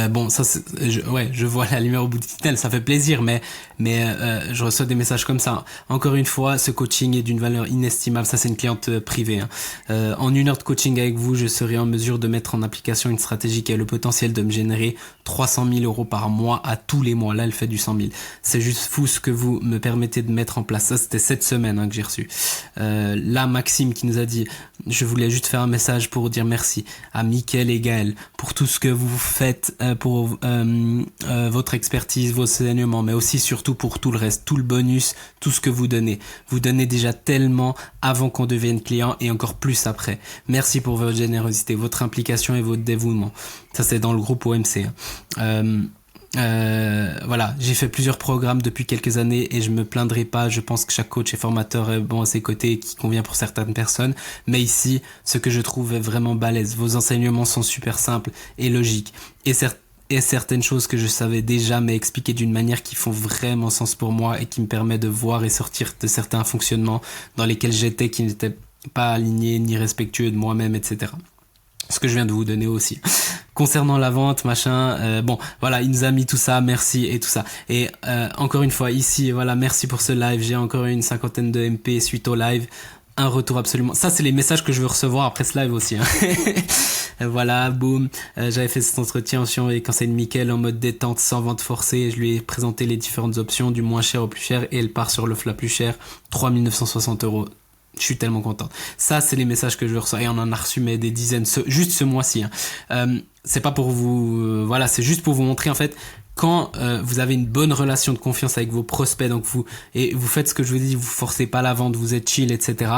bon, ça, je vois la lumière au bout du tunnel, ça fait plaisir, mais je reçois des messages comme ça. Encore une fois, ce coaching est d'une valeur inestimable. Ça, c'est une cliente privée. Hein. En 1 heure de coaching avec vous, je serai en mesure de mettre en application une stratégie qui a le potentiel de me générer 300 000 euros par mois à tous les mois. Là, elle fait du 100 000. C'est juste fou ce que vous me permettez de mettre en place. Ça, c'était cette semaine que j'ai reçu. Là, Maxime qui nous a dit, je voulais juste faire un message pour dire merci à Mickaël et Gaël pour tout ce que vous faites pour votre expertise, vos enseignements, mais aussi surtout pour tout le reste, tout le bonus, tout ce que vous donnez. Vous donnez déjà tellement avant qu'on devienne client et encore plus après. Merci pour votre générosité, votre implication et votre dévouement. Ça, c'est dans le groupe OMC. Voilà, j'ai fait plusieurs programmes depuis quelques années et je me plaindrai pas. Je pense que chaque coach et formateur est bon à ses côtés et qui convient pour certaines personnes. Mais ici, ce que je trouve est vraiment balèze. Vos enseignements sont super simples et logiques. Et certaines choses que je savais déjà mais expliquées d'une manière qui font vraiment sens pour moi et qui me permet de voir et sortir de certains fonctionnements dans lesquels j'étais qui n'étaient pas alignés ni respectueux de moi-même, etc. Ce que je viens de vous donner aussi. Concernant la vente, machin, bon, voilà, il nous a mis tout ça, merci et tout ça. Et encore une fois, ici, voilà, merci pour ce live. J'ai encore une 50aine de MP suite au live. Un retour absolument. Ça, c'est les messages que je veux recevoir après ce live aussi. Hein. Voilà, boum. J'avais fait cet entretien et quand c'est une Mickaël en mode détente, sans vente forcée. Je lui ai présenté les différentes options, du moins cher au plus cher, et elle part sur l'offre la plus chère, 3 960 euros. Je suis tellement content. Ça, c'est les messages que je reçois. Et on en a reçu mais des dizaines, juste ce mois-ci. Hein. C'est pas pour vous... voilà, c'est juste pour vous montrer en fait quand vous avez une bonne relation de confiance avec vos prospects, donc vous faites ce que je vous dis, vous forcez pas la vente, vous êtes chill, etc.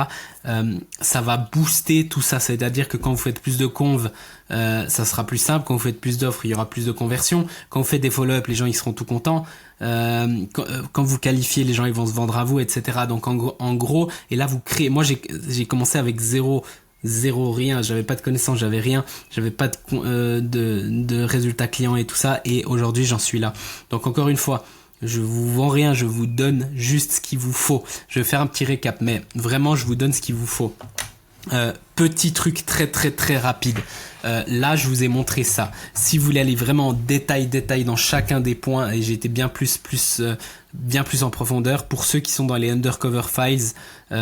Ça va booster tout ça. C'est-à-dire que quand vous faites plus de conv, ça sera plus simple. Quand vous faites plus d'offres, il y aura plus de conversions. Quand vous faites des follow-up, les gens ils seront tout contents. Quand vous qualifiez, les gens ils vont se vendre à vous, etc. Donc en gros, et là vous créez. Moi j'ai commencé avec zéro rien, j'avais pas de connaissances, j'avais rien, j'avais pas de résultats clients et tout ça, et aujourd'hui j'en suis là. Donc encore une fois, je vous vends rien, je vous donne juste ce qu'il vous faut. Je vais faire un petit récap, mais vraiment je vous donne ce qu'il vous faut. Petit truc très très très rapide. Là je vous ai montré ça. Si vous voulez aller vraiment en détail dans chacun des points, et j'ai été bien plus en profondeur pour ceux qui sont dans les Undercover Files,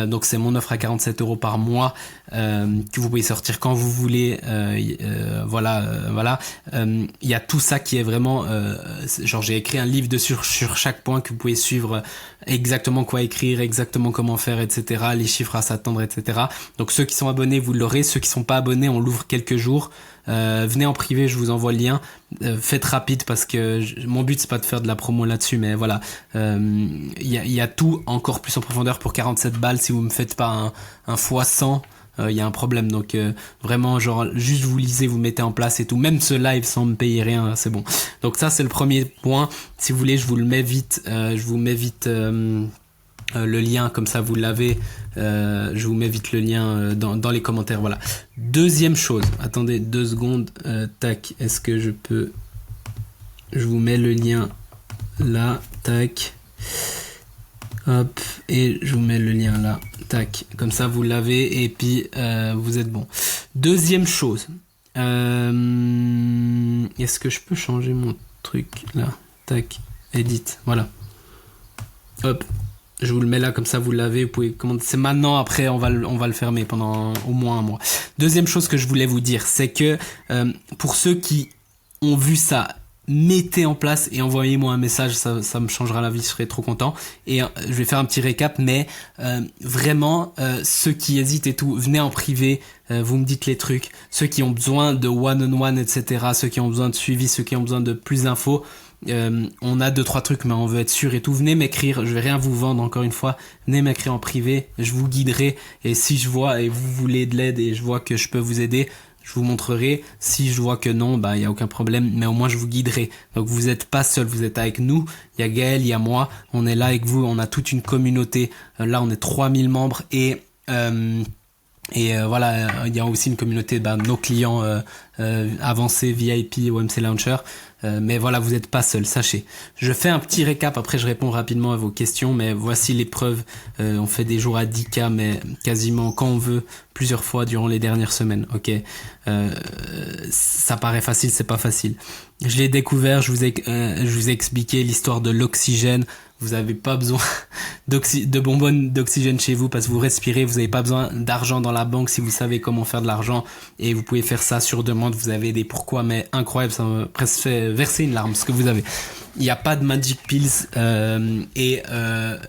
donc c'est mon offre à 47 euros par mois que vous pouvez sortir quand vous voulez, voilà. Il y a tout ça qui est vraiment genre j'ai écrit un livre dessus sur chaque point que vous pouvez suivre, exactement quoi écrire, exactement comment faire, etc., les chiffres à s'attendre, etc. Donc ceux qui sont abonnés vous l'aurez, ceux qui sont pas abonnés on l'ouvre quelques jours. Venez en privé, je vous envoie le lien. Faites rapide parce que mon but c'est pas de faire de la promo là-dessus, mais voilà, il y a tout encore plus en profondeur pour 47 balles. Si vous me faites pas un x100, il y a un problème. Donc vraiment genre juste vous lisez, vous mettez en place et tout. Même ce live sans me payer rien, c'est bon. Donc ça c'est le premier point. Si vous voulez, je vous le mets vite. Je vous mets vite le lien, comme ça vous l'avez. Je vous mets vite le lien dans les commentaires. Voilà. Deuxième chose, attendez 2 secondes. Tac, est-ce que je peux... Je vous mets le lien là, tac. Hop, et je vous mets le lien là, tac. Comme ça vous l'avez et puis vous êtes bon. Deuxième chose, est-ce que je peux changer mon truc là, tac, edit, voilà. Hop. Je vous le mets là, comme ça vous l'avez, vous pouvez commander. C'est maintenant, après on va le fermer pendant au moins un mois. Deuxième chose que je voulais vous dire, c'est que pour ceux qui ont vu ça, mettez en place et envoyez-moi un message, ça me changera la vie, je serai trop content. Et je vais faire un petit récap, mais vraiment, ceux qui hésitent et tout, venez en privé, vous me dites les trucs. Ceux qui ont besoin de one-on-one, etc., ceux qui ont besoin de suivi, ceux qui ont besoin de plus d'infos, on a 2-3 trucs mais on veut être sûr et tout, venez m'écrire, je vais rien vous vendre encore une fois, venez m'écrire en privé, je vous guiderai, et si je vois et vous voulez de l'aide et je vois que je peux vous aider, je vous montrerai. Si je vois que non, bah il y a aucun problème, mais au moins je vous guiderai. Donc vous êtes pas seul, vous êtes avec nous. Il y a Gaël, il y a moi, on est là avec vous, on a toute une communauté. Là on est 3000 membres et voilà, il y a aussi une communauté de nos clients avancés, VIP, OMC Launcher. Mais voilà, vous n'êtes pas seul, sachez. Je fais un petit récap, après je réponds rapidement à vos questions, mais voici les preuves. On fait des jours à 10K, mais quasiment quand on veut, plusieurs fois durant les dernières semaines, ok. Ça paraît facile, c'est pas facile. Je l'ai découvert, je vous ai expliqué l'histoire de l'oxygène. Vous n'avez pas besoin de bonbonnes d'oxygène chez vous parce que vous respirez. Vous n'avez pas besoin d'argent dans la banque si vous savez comment faire de l'argent. Et vous pouvez faire ça sur demande. Vous avez des pourquoi, mais incroyable. Ça me presque fait verser une larme ce que vous avez. Il n'y a pas de magic pills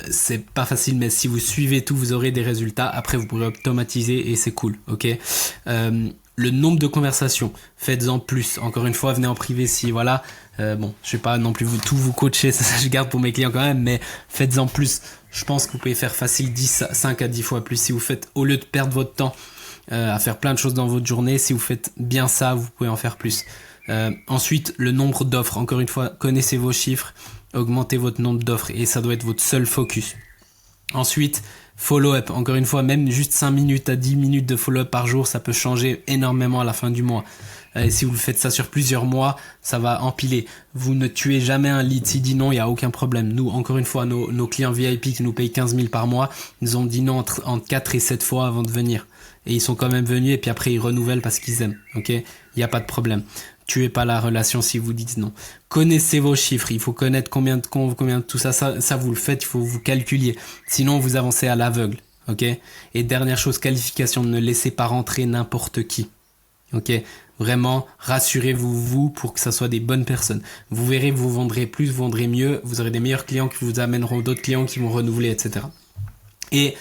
c'est pas facile, mais si vous suivez tout, vous aurez des résultats. Après, vous pourrez automatiser et c'est cool, ok. Le nombre de conversations, faites-en plus. Encore une fois, venez en privé si voilà. Bon, je vais pas non plus tout vous coacher, ça je garde pour mes clients quand même, mais faites-en plus. Je pense que vous pouvez faire facile 5 à 10 fois plus si vous faites, au lieu de perdre votre temps à faire plein de choses dans votre journée, si vous faites bien ça, vous pouvez en faire plus. Ensuite, le nombre d'offres. Encore une fois, connaissez vos chiffres, augmentez votre nombre d'offres et ça doit être votre seul focus. Ensuite, follow-up. Encore une fois, même juste 5 minutes à 10 minutes de follow-up par jour, ça peut changer énormément à la fin du mois. Et si vous faites ça sur plusieurs mois, ça va empiler. Vous ne tuez jamais un lead. S'il dit non, il n'y a aucun problème. Nous, encore une fois, nos clients VIP qui nous payent 15 000 par mois, ils ont dit non entre 4 et 7 fois avant de venir. Et ils sont quand même venus et puis après ils renouvellent parce qu'ils aiment. Ok, il n'y a pas de problème. Tuez pas la relation si vous dites non. Connaissez vos chiffres. Il faut connaître combien de comptes, combien de tout ça. Ça vous le faites. Il faut vous calculer. Sinon, vous avancez à l'aveugle. Ok. Et dernière chose, qualification. Ne laissez pas rentrer n'importe qui. Ok. Vraiment, rassurez-vous pour que ça soit des bonnes personnes. Vous verrez, vous vendrez plus, vous vendrez mieux. Vous aurez des meilleurs clients qui vous amèneront d'autres clients qui vont renouveler, etc. Et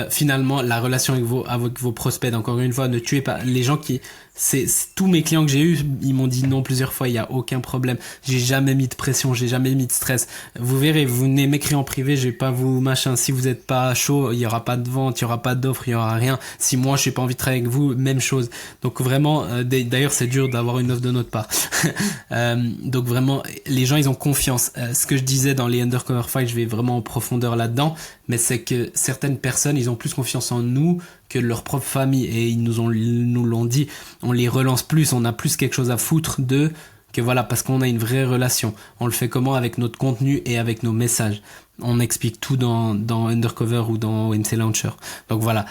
finalement, la relation avec vos prospects. Encore une fois, ne tuez pas les gens qui... C'est tous mes clients que j'ai eu, ils m'ont dit non plusieurs fois, il y a aucun problème. J'ai jamais mis de pression, j'ai jamais mis de stress. Vous verrez, vous venez m'écrire en privé, je vais pas vous machin. Si vous êtes pas chaud, il y aura pas de vente, il y aura pas d'offre, il y aura rien. Si moi j'ai pas envie de travailler avec vous, même chose. Donc vraiment, d'ailleurs c'est dur d'avoir une offre de notre part. Donc vraiment, les gens ils ont confiance. Ce que je disais dans les Undercover Files, je vais vraiment en profondeur là-dedans, mais c'est que certaines personnes, ils ont plus confiance en nous que leur propre famille et ils nous l'ont dit. On les relance plus, on a plus quelque chose à foutre d'eux que voilà, parce qu'on a une vraie relation. On le fait comment? Avec notre contenu et avec nos messages. On explique tout dans Undercover ou dans OMC Launcher. Donc voilà,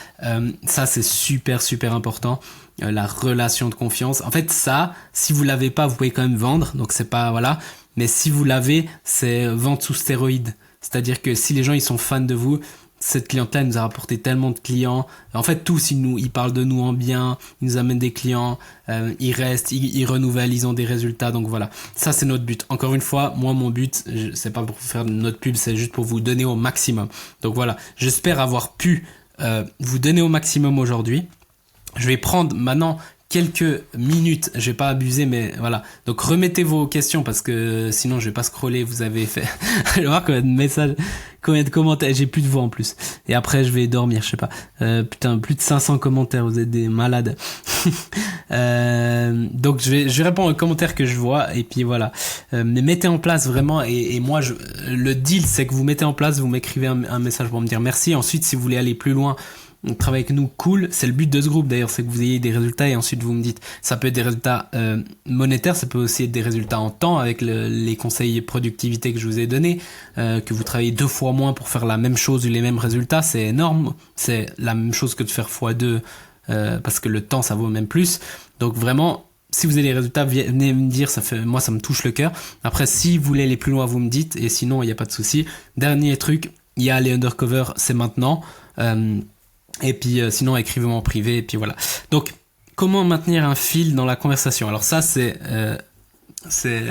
ça c'est super important. La relation de confiance. En fait ça, si vous l'avez pas, vous pouvez quand même vendre. Donc c'est pas voilà. Mais si vous l'avez, c'est vente sous stéroïdes. C'est-à-dire que si les gens ils sont fans de vous, cette clientèle nous a rapporté tellement de clients. En fait, tous, ils parlent de nous en bien, ils nous amènent des clients, ils restent, ils renouvellent, ils ont des résultats. Donc voilà, ça c'est notre but. Encore une fois, moi mon but, c'est pas pour faire notre pub, c'est juste pour vous donner au maximum. Donc voilà, j'espère avoir pu vous donner au maximum aujourd'hui. Je vais prendre maintenant quelques minutes, je vais pas abuser, mais voilà. Donc remettez vos questions parce que sinon je vais pas scroller. Vous avez fait, je vais voir combien de messages, combien de commentaires. J'ai plus de voix en plus. Et après je vais dormir, je sais pas. Putain, plus de 500 commentaires. Vous êtes des malades. Donc je vais répondre aux commentaires que je vois et puis voilà. Mais mettez en place vraiment et moi le deal c'est que vous mettez en place, vous m'écrivez un message pour me dire merci. Ensuite si vous voulez aller plus loin, travailler avec nous, cool. C'est le but de ce groupe d'ailleurs, c'est que vous ayez des résultats et ensuite vous me dites, ça peut être des résultats monétaires, ça peut aussi être des résultats en temps avec les conseils productivité que je vous ai donnés, que vous travaillez 2 fois moins pour faire la même chose ou les mêmes résultats, c'est énorme. C'est la même chose que de faire x2 parce que le temps ça vaut même plus. Donc vraiment, si vous avez les résultats, venez me dire, moi ça me touche le cœur. Après si vous voulez aller plus loin, vous me dites et sinon il n'y a pas de souci. Dernier truc, il y a les undercover, c'est maintenant. Et puis sinon, écrivez-moi en privé, et puis voilà. Donc, comment maintenir un fil dans la conversation? Alors ça, c'est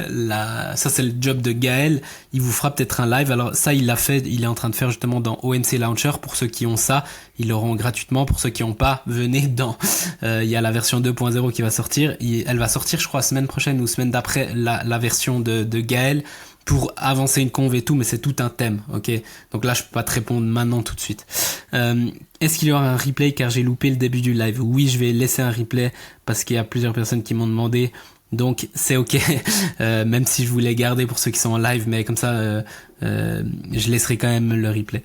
le job de Gaël. Il vous fera peut-être un live. Alors ça, il l'a fait, il est en train de faire justement dans ONC Launcher. Pour ceux qui ont ça, ils l'auront gratuitement. Pour ceux qui n'ont pas, venez dans. Il y a la version 2.0 qui va sortir. Elle va sortir, je crois, semaine prochaine ou semaine d'après la version de Gaël pour avancer une conv et tout, mais c'est tout un thème, ok? Donc là, je peux pas te répondre maintenant tout de suite. Est-ce qu'il y aura un replay car j'ai loupé le début du live? Oui, je vais laisser un replay parce qu'il y a plusieurs personnes qui m'ont demandé. Donc c'est ok, même si je voulais garder pour ceux qui sont en live, mais comme ça, je laisserai quand même le replay.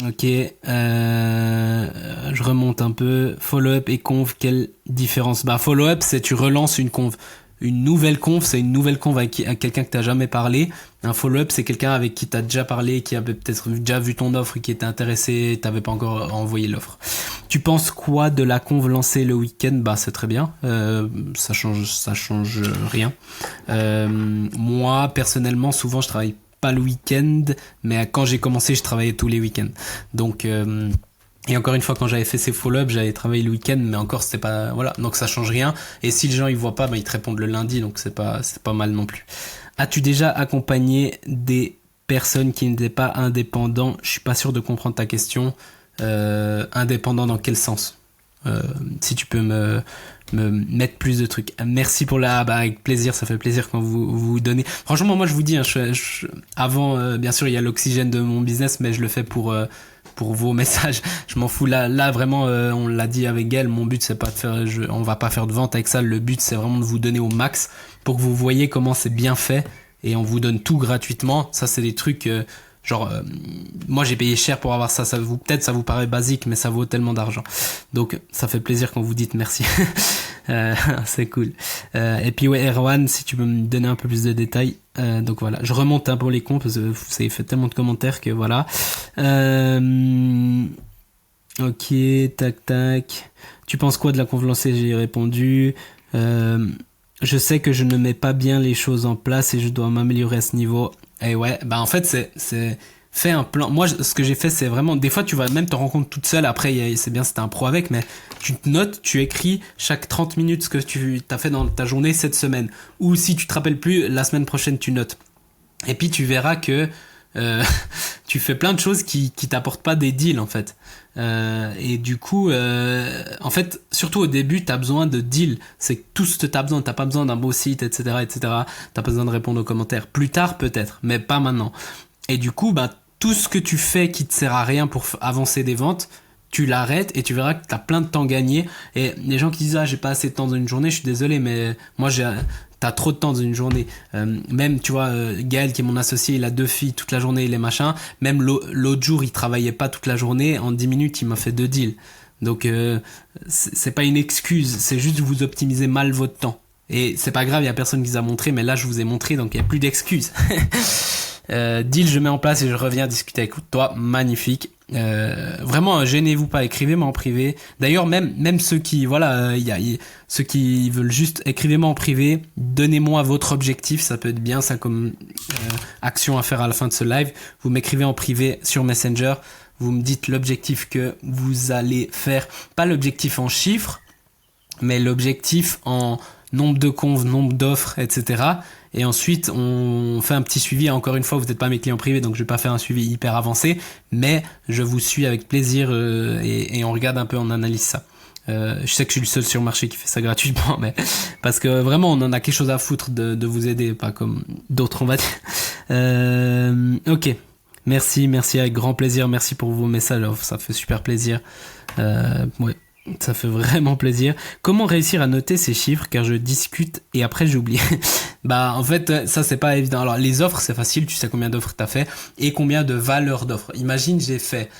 Ok, je remonte un peu. Follow-up et conv, quelle différence? Bah follow-up, c'est tu relances une conv. Une nouvelle conf, c'est une nouvelle conf avec quelqu'un que t'as jamais parlé. Un follow-up, c'est quelqu'un avec qui t'as déjà parlé, qui avait peut-être déjà vu ton offre, qui était intéressé, t'avais pas encore envoyé l'offre. Tu penses quoi de la conf lancée le week-end? Bah c'est très bien. Ça change rien. Moi personnellement, souvent je travaille pas le week-end, mais quand j'ai commencé, je travaillais tous les week-ends. Donc et encore une fois, quand j'avais fait ces follow-up, j'avais travaillé le week-end, mais encore c'était pas, voilà, donc ça change rien. Et si les gens ils voient pas, bah ils te répondent le lundi, donc c'est pas mal non plus. As-tu déjà accompagné des personnes qui n'étaient pas indépendants? Je suis pas sûr de comprendre ta question. Indépendant dans quel sens? Si tu peux me mettre plus de trucs. Merci pour avec plaisir, ça fait plaisir quand vous donnez. Franchement, moi je vous dis, hein, avant, bien sûr, il y a l'oxygène de mon business, mais je le fais pour vos messages. Je m'en fous. Là vraiment, on l'a dit avec Gaël, mon but c'est pas de faire, on va pas faire de vente avec ça. Le but c'est vraiment de vous donner au max pour que vous voyez comment c'est bien fait et on vous donne tout gratuitement. Ça c'est des trucs moi j'ai payé cher pour avoir ça. Peut-être ça vous paraît basique, mais ça vaut tellement d'argent. Donc ça fait plaisir quand vous dites merci. C'est cool. Et puis ouais, Erwan, si tu peux me donner un peu plus de détails. Donc voilà, je remonte pour les cons parce que vous avez fait tellement de commentaires que voilà. Ok, tac. Tu penses quoi de la conf lancée? J'ai répondu. Je sais que je ne mets pas bien les choses en place et je dois m'améliorer à ce niveau. Et ouais, bah en fait c'est fais un plan. Moi ce que j'ai fait c'est vraiment, des fois tu vas même te rendre compte toute seule, après c'est bien si t'as un pro avec, mais tu te notes, tu écris chaque 30 minutes ce que tu as fait dans ta journée cette semaine, ou si tu te rappelles plus, la semaine prochaine tu notes. Et puis tu verras que tu fais plein de choses qui t'apportent pas des deals en fait. Et du coup, en fait, surtout au début, t'as besoin de deals. C'est tout ce que t'as besoin. T'as pas besoin d'un beau site, etc. T'as pas besoin de répondre aux commentaires. Plus tard peut-être, mais pas maintenant. Et du coup, tout ce que tu fais qui te sert à rien pour avancer des ventes, tu l'arrêtes et tu verras que t'as plein de temps gagné. Et les gens qui disent j'ai pas assez de temps dans une journée, je suis désolé, mais moi t'as trop de temps dans une journée. Même tu vois, Gaël qui est mon associé, il a 2 filles toute la journée, il est machin. Même l'autre jour, il travaillait pas toute la journée. En 10 minutes, il m'a fait 2 deals. Donc c'est pas une excuse, c'est juste que vous optimisez mal votre temps. Et c'est pas grave, il y a personne qui vous a montré, mais là je vous ai montré, donc il y a plus d'excuses. Deal, je mets en place et je reviens discuter avec toi. Magnifique. Vraiment, gênez-vous pas, écrivez-moi en privé. D'ailleurs, même ceux qui, ceux qui veulent juste, écrivez-moi en privé. Donnez-moi votre objectif, ça peut être bien ça comme action à faire à la fin de ce live. Vous m'écrivez en privé sur Messenger. Vous me dites l'objectif que vous allez faire, pas l'objectif en chiffres, mais l'objectif en nombre de conves, nombre d'offres, etc. Et ensuite, on fait un petit suivi. Encore une fois, vous n'êtes pas mes clients privés, donc je vais pas faire un suivi hyper avancé, mais je vous suis avec plaisir et on regarde un peu, on analyse ça. Je sais que je suis le seul sur le marché qui fait ça gratuitement, mais parce que vraiment, on en a quelque chose à foutre de vous aider, pas comme d'autres, on va dire. Ok. Merci avec grand plaisir. Merci pour vos messages, ça fait super plaisir. Ouais. Ça fait vraiment plaisir. Comment réussir à noter ces chiffres car je discute et après j'oublie. En fait ça c'est pas évident. Alors les offres c'est facile, tu sais combien d'offres t'as fait et combien de valeur d'offres. Imagine j'ai fait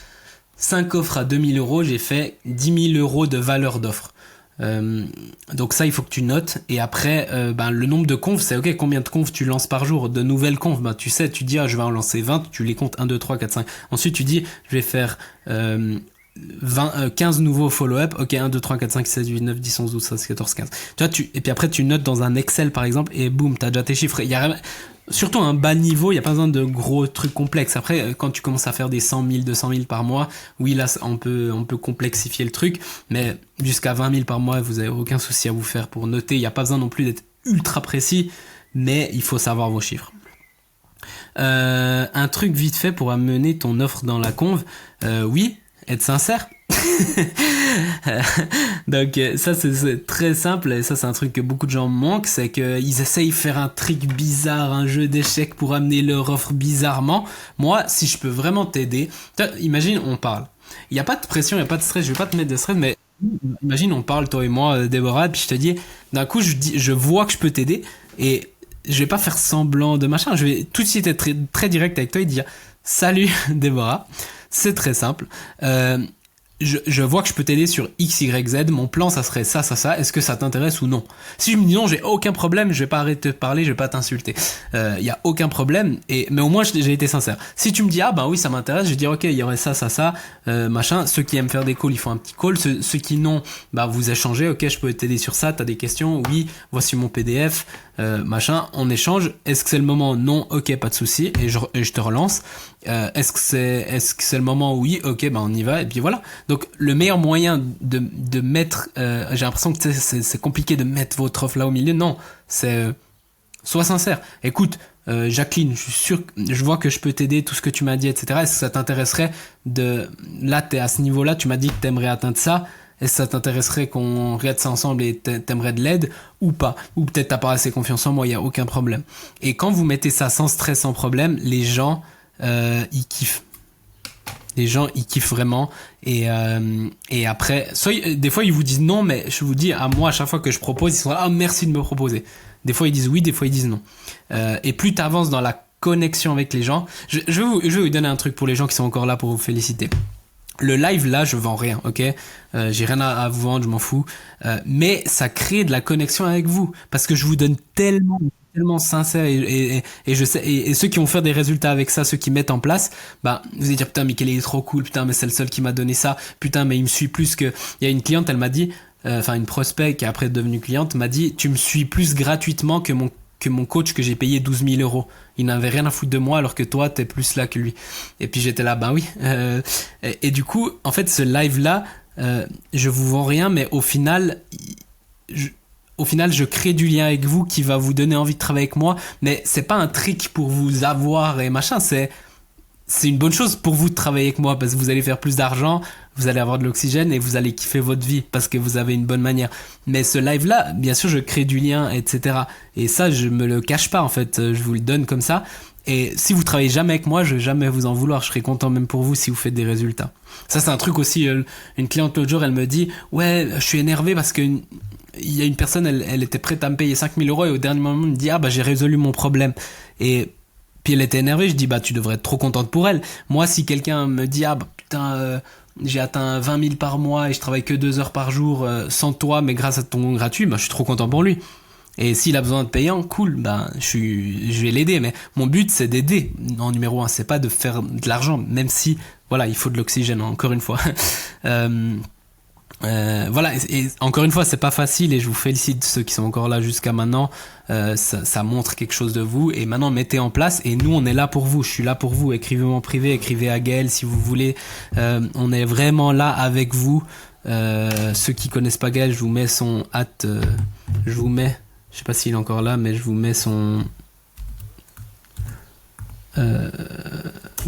5 offres à 2000 euros, j'ai fait 10 000 euros de valeur d'offres. Donc ça il faut que tu notes et après le nombre de confs c'est ok, combien de confs tu lances par jour, de nouvelles confs, tu sais, tu dis je vais en lancer 20, tu les comptes 1, 2, 3, 4, 5, ensuite tu dis je vais faire 15 nouveaux follow-up, ok, 1, 2, 3, 4, 5, 6, 7, 8, 9, 10, 11, 12, 13, 14, 15. Tu vois, et puis après, tu notes dans un Excel, par exemple, et boum, t'as déjà tes chiffres. surtout un bas niveau, il n'y a pas besoin de gros trucs complexes. Après, quand tu commences à faire des 100 000, 200 000 par mois, oui, là, on peut complexifier le truc, mais jusqu'à 20 000 par mois, vous n'avez aucun souci à vous faire pour noter. Il n'y a pas besoin non plus d'être ultra précis, mais il faut savoir vos chiffres. Un truc vite fait pour amener ton offre dans la conve, oui, être sincère. Donc ça c'est très simple, et ça c'est un truc que beaucoup de gens manquent, c'est qu'ils essayent de faire un trick bizarre, un jeu d'échecs pour amener leur offre bizarrement. Moi, si je peux vraiment t'aider, imagine on parle, il n'y a pas de pression, il n'y a pas de stress, je vais pas te mettre de stress, mais imagine on parle toi et moi, Déborah, puis je te dis, d'un coup je vois que je peux t'aider, et je vais pas faire semblant de machin, je vais tout de suite être très, très direct avec toi et dire salut Déborah, c'est très simple, je vois que je peux t'aider sur X, Y, Z, mon plan ça serait ça, est-ce que ça t'intéresse ou non? Si je me dis non, j'ai aucun problème, je vais pas arrêter de te parler, je vais pas t'insulter. Y a aucun problème, mais au moins j'ai été sincère. Si tu me dis ah bah oui ça m'intéresse, je vais dire ok, il y aurait ça, machin, ceux qui aiment faire des calls, ils font un petit call, ceux qui non, bah vous échangez, ok je peux t'aider sur ça, t'as des questions, oui, voici mon PDF, machin, on échange, est-ce que c'est le moment? Non, ok, pas de souci, et je te relance. Est-ce que c'est le moment? Oui, ok, bah on y va, et puis voilà. Donc le meilleur moyen de mettre, j'ai l'impression que c'est compliqué de mettre votre offre là au milieu, non, c'est sois sincère. Écoute, Jacqueline, je suis sûr, je vois que je peux t'aider, tout ce que tu m'as dit, etc. Est-ce que ça t'intéresserait là t'es à ce niveau-là, tu m'as dit que t'aimerais atteindre ça, est-ce que ça t'intéresserait qu'on regarde ça ensemble et t'aimerais de l'aide ou pas? Ou peut-être t'as pas assez confiance en moi, il y a aucun problème. Et quand vous mettez ça sans stress, sans problème, les gens, ils kiffent. Les gens ils kiffent vraiment, et après des fois ils vous disent non, mais je vous dis à moi à chaque fois que je propose ils sont là, ah merci de me proposer. Des fois ils disent oui, des fois ils disent non, et plus t'avances dans la connexion avec les gens, je vais vous donner un truc pour les gens qui sont encore là pour vous féliciter. Le live là je vends rien, ok, j'ai rien à vous vendre, je m'en fous, mais ça crée de la connexion avec vous parce que je vous donne tellement sincère, et je sais, et ceux qui vont faire des résultats avec ça, ceux qui mettent en place, bah vous allez dire putain Mickaël il est trop cool, putain mais c'est le seul qui m'a donné ça, putain mais il me suit plus que, il y a une cliente, elle m'a dit, enfin une prospect qui est après devenue cliente m'a dit tu me suis plus gratuitement que mon coach que j'ai payé 12 000 euros. Il n'avait rien à foutre de moi alors que toi t'es plus là que lui. Et puis j'étais là, ben oui. Et du coup, en fait, ce live là, je vous vends rien, mais au final, je crée du lien avec vous qui va vous donner envie de travailler avec moi. Mais c'est pas un trick pour vous avoir et machin. C'est une bonne chose pour vous de travailler avec moi parce que vous allez faire plus d'argent, vous allez avoir de l'oxygène et vous allez kiffer votre vie parce que vous avez une bonne manière. Mais ce live là, bien sûr, je crée du lien, etc. Et ça, je me le cache pas en fait, je vous le donne comme ça. Et si vous travaillez jamais avec moi, je vais jamais vous en vouloir. Je serai content même pour vous si vous faites des résultats. Ça, c'est un truc aussi. Une cliente l'autre jour, elle me dit, ouais, je suis énervé parce que il y a une personne, elle était prête à me payer 5 000 euros et au dernier moment, elle me dit, ah bah j'ai résolu mon problème. Et puis elle était énervée, je dis bah tu devrais être trop contente pour elle. Moi si quelqu'un me dit ah bah putain j'ai atteint 20 000 par mois et je travaille que 2 heures par jour sans toi mais grâce à ton gratuit, bah je suis trop content pour lui. Et s'il a besoin de payant, cool, bah je vais l'aider. Mais mon but c'est d'aider en numéro 1, c'est pas de faire de l'argent, même si voilà il faut de l'oxygène encore une fois. Voilà, et encore une fois c'est pas facile et je vous félicite ceux qui sont encore là jusqu'à maintenant, ça montre quelque chose de vous et maintenant mettez en place et nous on est là pour vous, je suis là pour vous, écrivez-moi en privé, écrivez à Gaël si vous voulez, on est vraiment là avec vous. Ceux qui connaissent pas Gaël, je vous mets son je vous mets, je sais pas s'il est encore là mais je vous mets son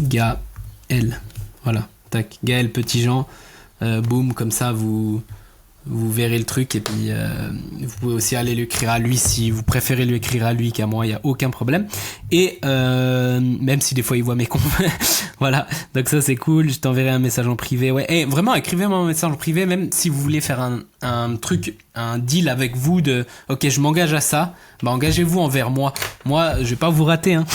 Gaël, voilà, tac, Gaël Petitjean. Boum, comme ça vous verrez le truc et puis vous pouvez aussi aller l'écrire à lui si vous préférez lui écrire à lui qu'à moi, il y a aucun problème. Et même si des fois il voit mes cons, voilà. Donc ça c'est cool. Je t'enverrai un message en privé. Ouais. Et vraiment écrivez-moi un message en privé, même si vous voulez faire un truc, un deal avec vous de ok je m'engage à ça, bah engagez-vous envers moi. Moi je vais pas vous rater hein.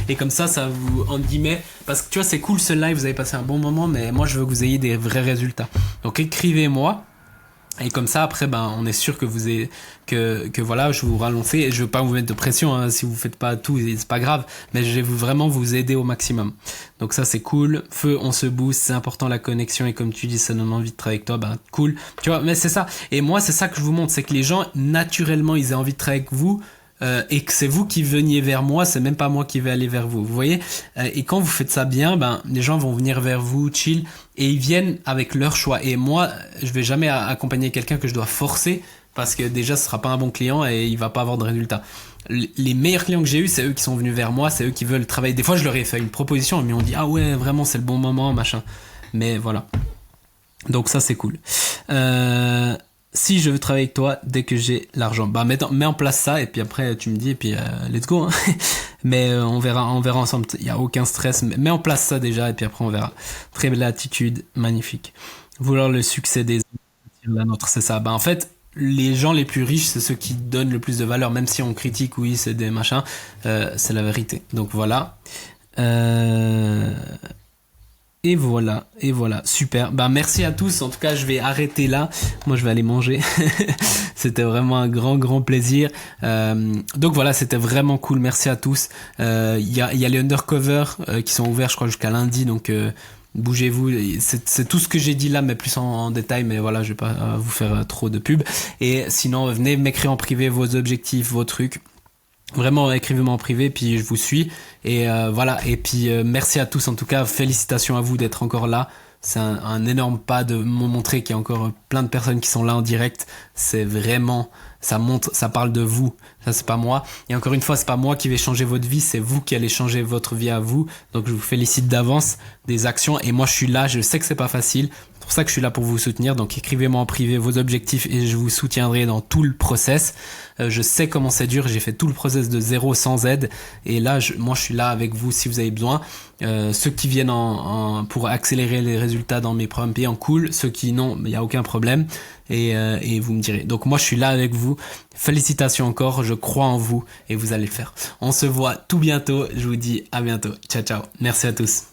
Et comme ça vous en guillemets, parce que tu vois c'est cool ce live, vous avez passé un bon moment, mais moi je veux que vous ayez des vrais résultats. Donc écrivez-moi. Et comme ça après on est sûr que vous ayez que voilà je vous relancer et je veux pas vous mettre de pression hein, si vous faites pas tout c'est pas grave, mais je vais vraiment vous aider au maximum. Donc ça c'est cool, feu on se booste, c'est important la connexion et comme tu dis ça donne envie de travailler avec toi, cool, tu vois, mais c'est ça. Et moi c'est ça que je vous montre, c'est que les gens naturellement ils aient envie de travailler avec vous et que c'est vous qui veniez vers moi, c'est même pas moi qui vais aller vers vous. Vous voyez? Et quand vous faites ça bien, ben les gens vont venir vers vous, chill, et ils viennent avec leur choix. Et moi, je vais jamais accompagner quelqu'un que je dois forcer parce que déjà ce sera pas un bon client et il va pas avoir de résultat. Les meilleurs clients que j'ai eu, c'est eux qui sont venus vers moi, c'est eux qui veulent travailler. Des fois, je leur ai fait une proposition, mais ils m'ont dit ah ouais, vraiment c'est le bon moment, machin. Mais voilà. Donc ça c'est cool. Si je veux travailler avec toi dès que j'ai l'argent, bah mets en place ça et puis après tu me dis et puis let's go. Hein. Mais on verra ensemble. Il y a aucun stress. Mets en place ça déjà et puis après on verra. Très belle attitude, magnifique. Vouloir le succès des autres, la nôtre, c'est ça. Bah en fait, les gens les plus riches, c'est ceux qui donnent le plus de valeur, même si on critique, oui, c'est des machins, c'est la vérité. Donc voilà. Et voilà, super. Bah merci à tous. En tout cas, je vais arrêter là. Moi, je vais aller manger. C'était vraiment un grand plaisir. Donc voilà, c'était vraiment cool. Merci à tous. Il y a les undercover qui sont ouverts, je crois, jusqu'à lundi. Donc bougez-vous. C'est tout ce que j'ai dit là, mais plus en détail. Mais voilà, je vais pas vous faire trop de pub. Et sinon, venez m'écrire en privé vos objectifs, vos trucs. Vraiment, écrivez-moi en privé, puis je vous suis. Et voilà, et puis merci à tous en tout cas, félicitations à vous d'être encore là. C'est un énorme pas de me montrer qu'il y a encore plein de personnes qui sont là en direct. C'est vraiment, ça montre, ça parle de vous. Ça c'est pas moi. Et encore une fois, c'est pas moi qui vais changer votre vie, c'est vous qui allez changer votre vie à vous. Donc je vous félicite d'avance des actions. Et moi je suis là, je sais que c'est pas facile. C'est pour ça que je suis là pour vous soutenir. Donc écrivez-moi en privé vos objectifs et je vous soutiendrai dans tout le process. Je sais comment c'est dur, j'ai fait tout le process de zéro sans aide. Et là, moi je suis là avec vous si vous avez besoin. Ceux qui viennent pour accélérer les résultats dans mes programmes payants, cool. Ceux qui non, il n'y a aucun problème. Et vous me direz. Donc moi je suis là avec vous. Félicitations encore, je crois en vous et vous allez le faire. On se voit tout bientôt. Je vous dis à bientôt. Ciao ciao. Merci à tous.